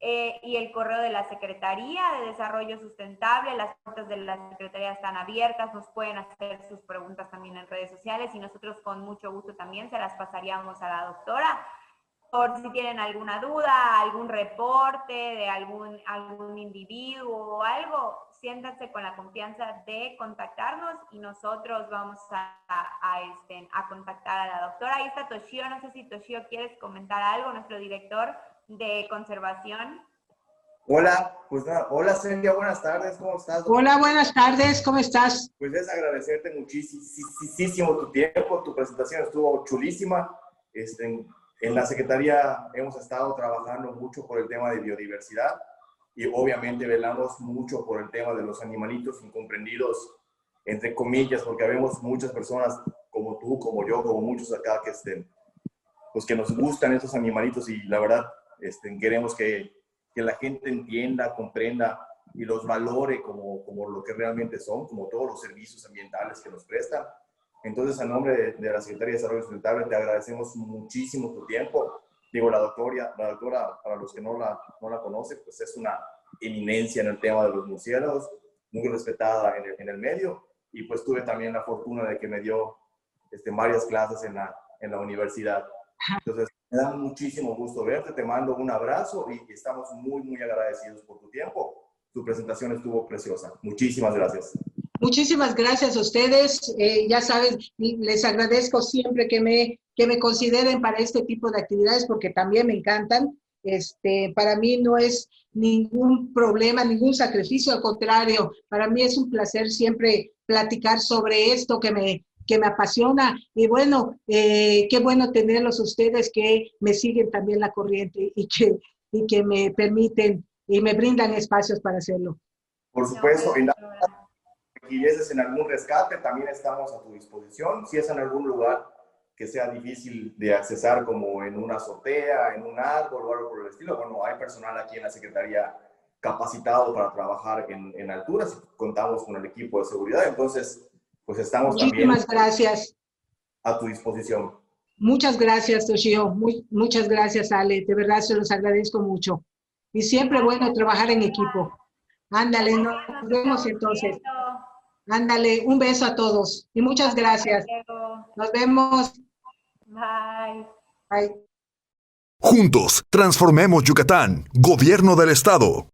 Speaker 2: y el correo de la Secretaría de Desarrollo Sustentable. Las puertas de la Secretaría están abiertas, nos pueden hacer sus preguntas también en redes sociales y nosotros con mucho gusto también se las pasaríamos a la doctora por si tienen alguna duda, algún reporte de algún individuo o algo, siéntanse con la confianza de contactarnos y nosotros vamos a contactar a la doctora. Ahí está Toshio, no sé si Toshio quieres comentar algo, nuestro director de conservación.
Speaker 5: Hola, pues nada, hola Celia, buenas tardes, ¿cómo estás?
Speaker 3: Hola, buenas tardes, ¿cómo estás?
Speaker 5: Pues es agradecerte muchísimo tu tiempo, tu presentación estuvo chulísima. En la Secretaría hemos estado trabajando mucho por el tema de biodiversidad y obviamente velamos mucho por el tema de los animalitos incomprendidos, entre comillas, porque vemos muchas personas como tú, como yo, como muchos acá pues que nos gustan esos animalitos y la verdad queremos que la gente entienda, comprenda y los valore como lo que realmente son, como todos los servicios ambientales que nos prestan. Entonces, a nombre de la Secretaría de Desarrollo Sustentable, te agradecemos muchísimo tu tiempo. Digo, la doctora, para los que no la conocen, pues es una eminencia en el tema de los murciélagos, muy respetada en el medio, y pues tuve también la fortuna de que me dio varias clases en la universidad. Entonces, me da muchísimo gusto verte, te mando un abrazo y estamos muy, muy agradecidos por tu tiempo. Tu presentación estuvo preciosa. Muchísimas gracias.
Speaker 3: Muchísimas gracias a ustedes. Ya saben, les agradezco siempre que me consideren para este tipo de actividades porque también me encantan. Para mí no es ningún problema, ningún sacrificio, al contrario, para mí es un placer siempre platicar sobre esto que me apasiona. Y bueno, qué bueno tenerlos ustedes que me siguen también la corriente y que me permiten y me brindan espacios para hacerlo.
Speaker 5: Por supuesto, y ese es en algún rescate, también estamos a tu disposición. Si es en algún lugar que sea difícil de accesar, como en una azotea, en un árbol o algo por el estilo, bueno, hay personal aquí en la Secretaría capacitado para trabajar en alturas y contamos con el equipo de seguridad. Entonces, pues estamos
Speaker 3: Muchísimas gracias.
Speaker 5: A tu disposición.
Speaker 3: Muchas gracias, Toshio. Muchas gracias, Ale. De verdad se los agradezco mucho. Y siempre bueno trabajar en equipo. Ándale, nos vemos entonces. Ándale, un beso a todos y muchas gracias. Nos vemos.
Speaker 2: Bye.
Speaker 3: Bye.
Speaker 1: Juntos, transformemos Yucatán. Gobierno del Estado.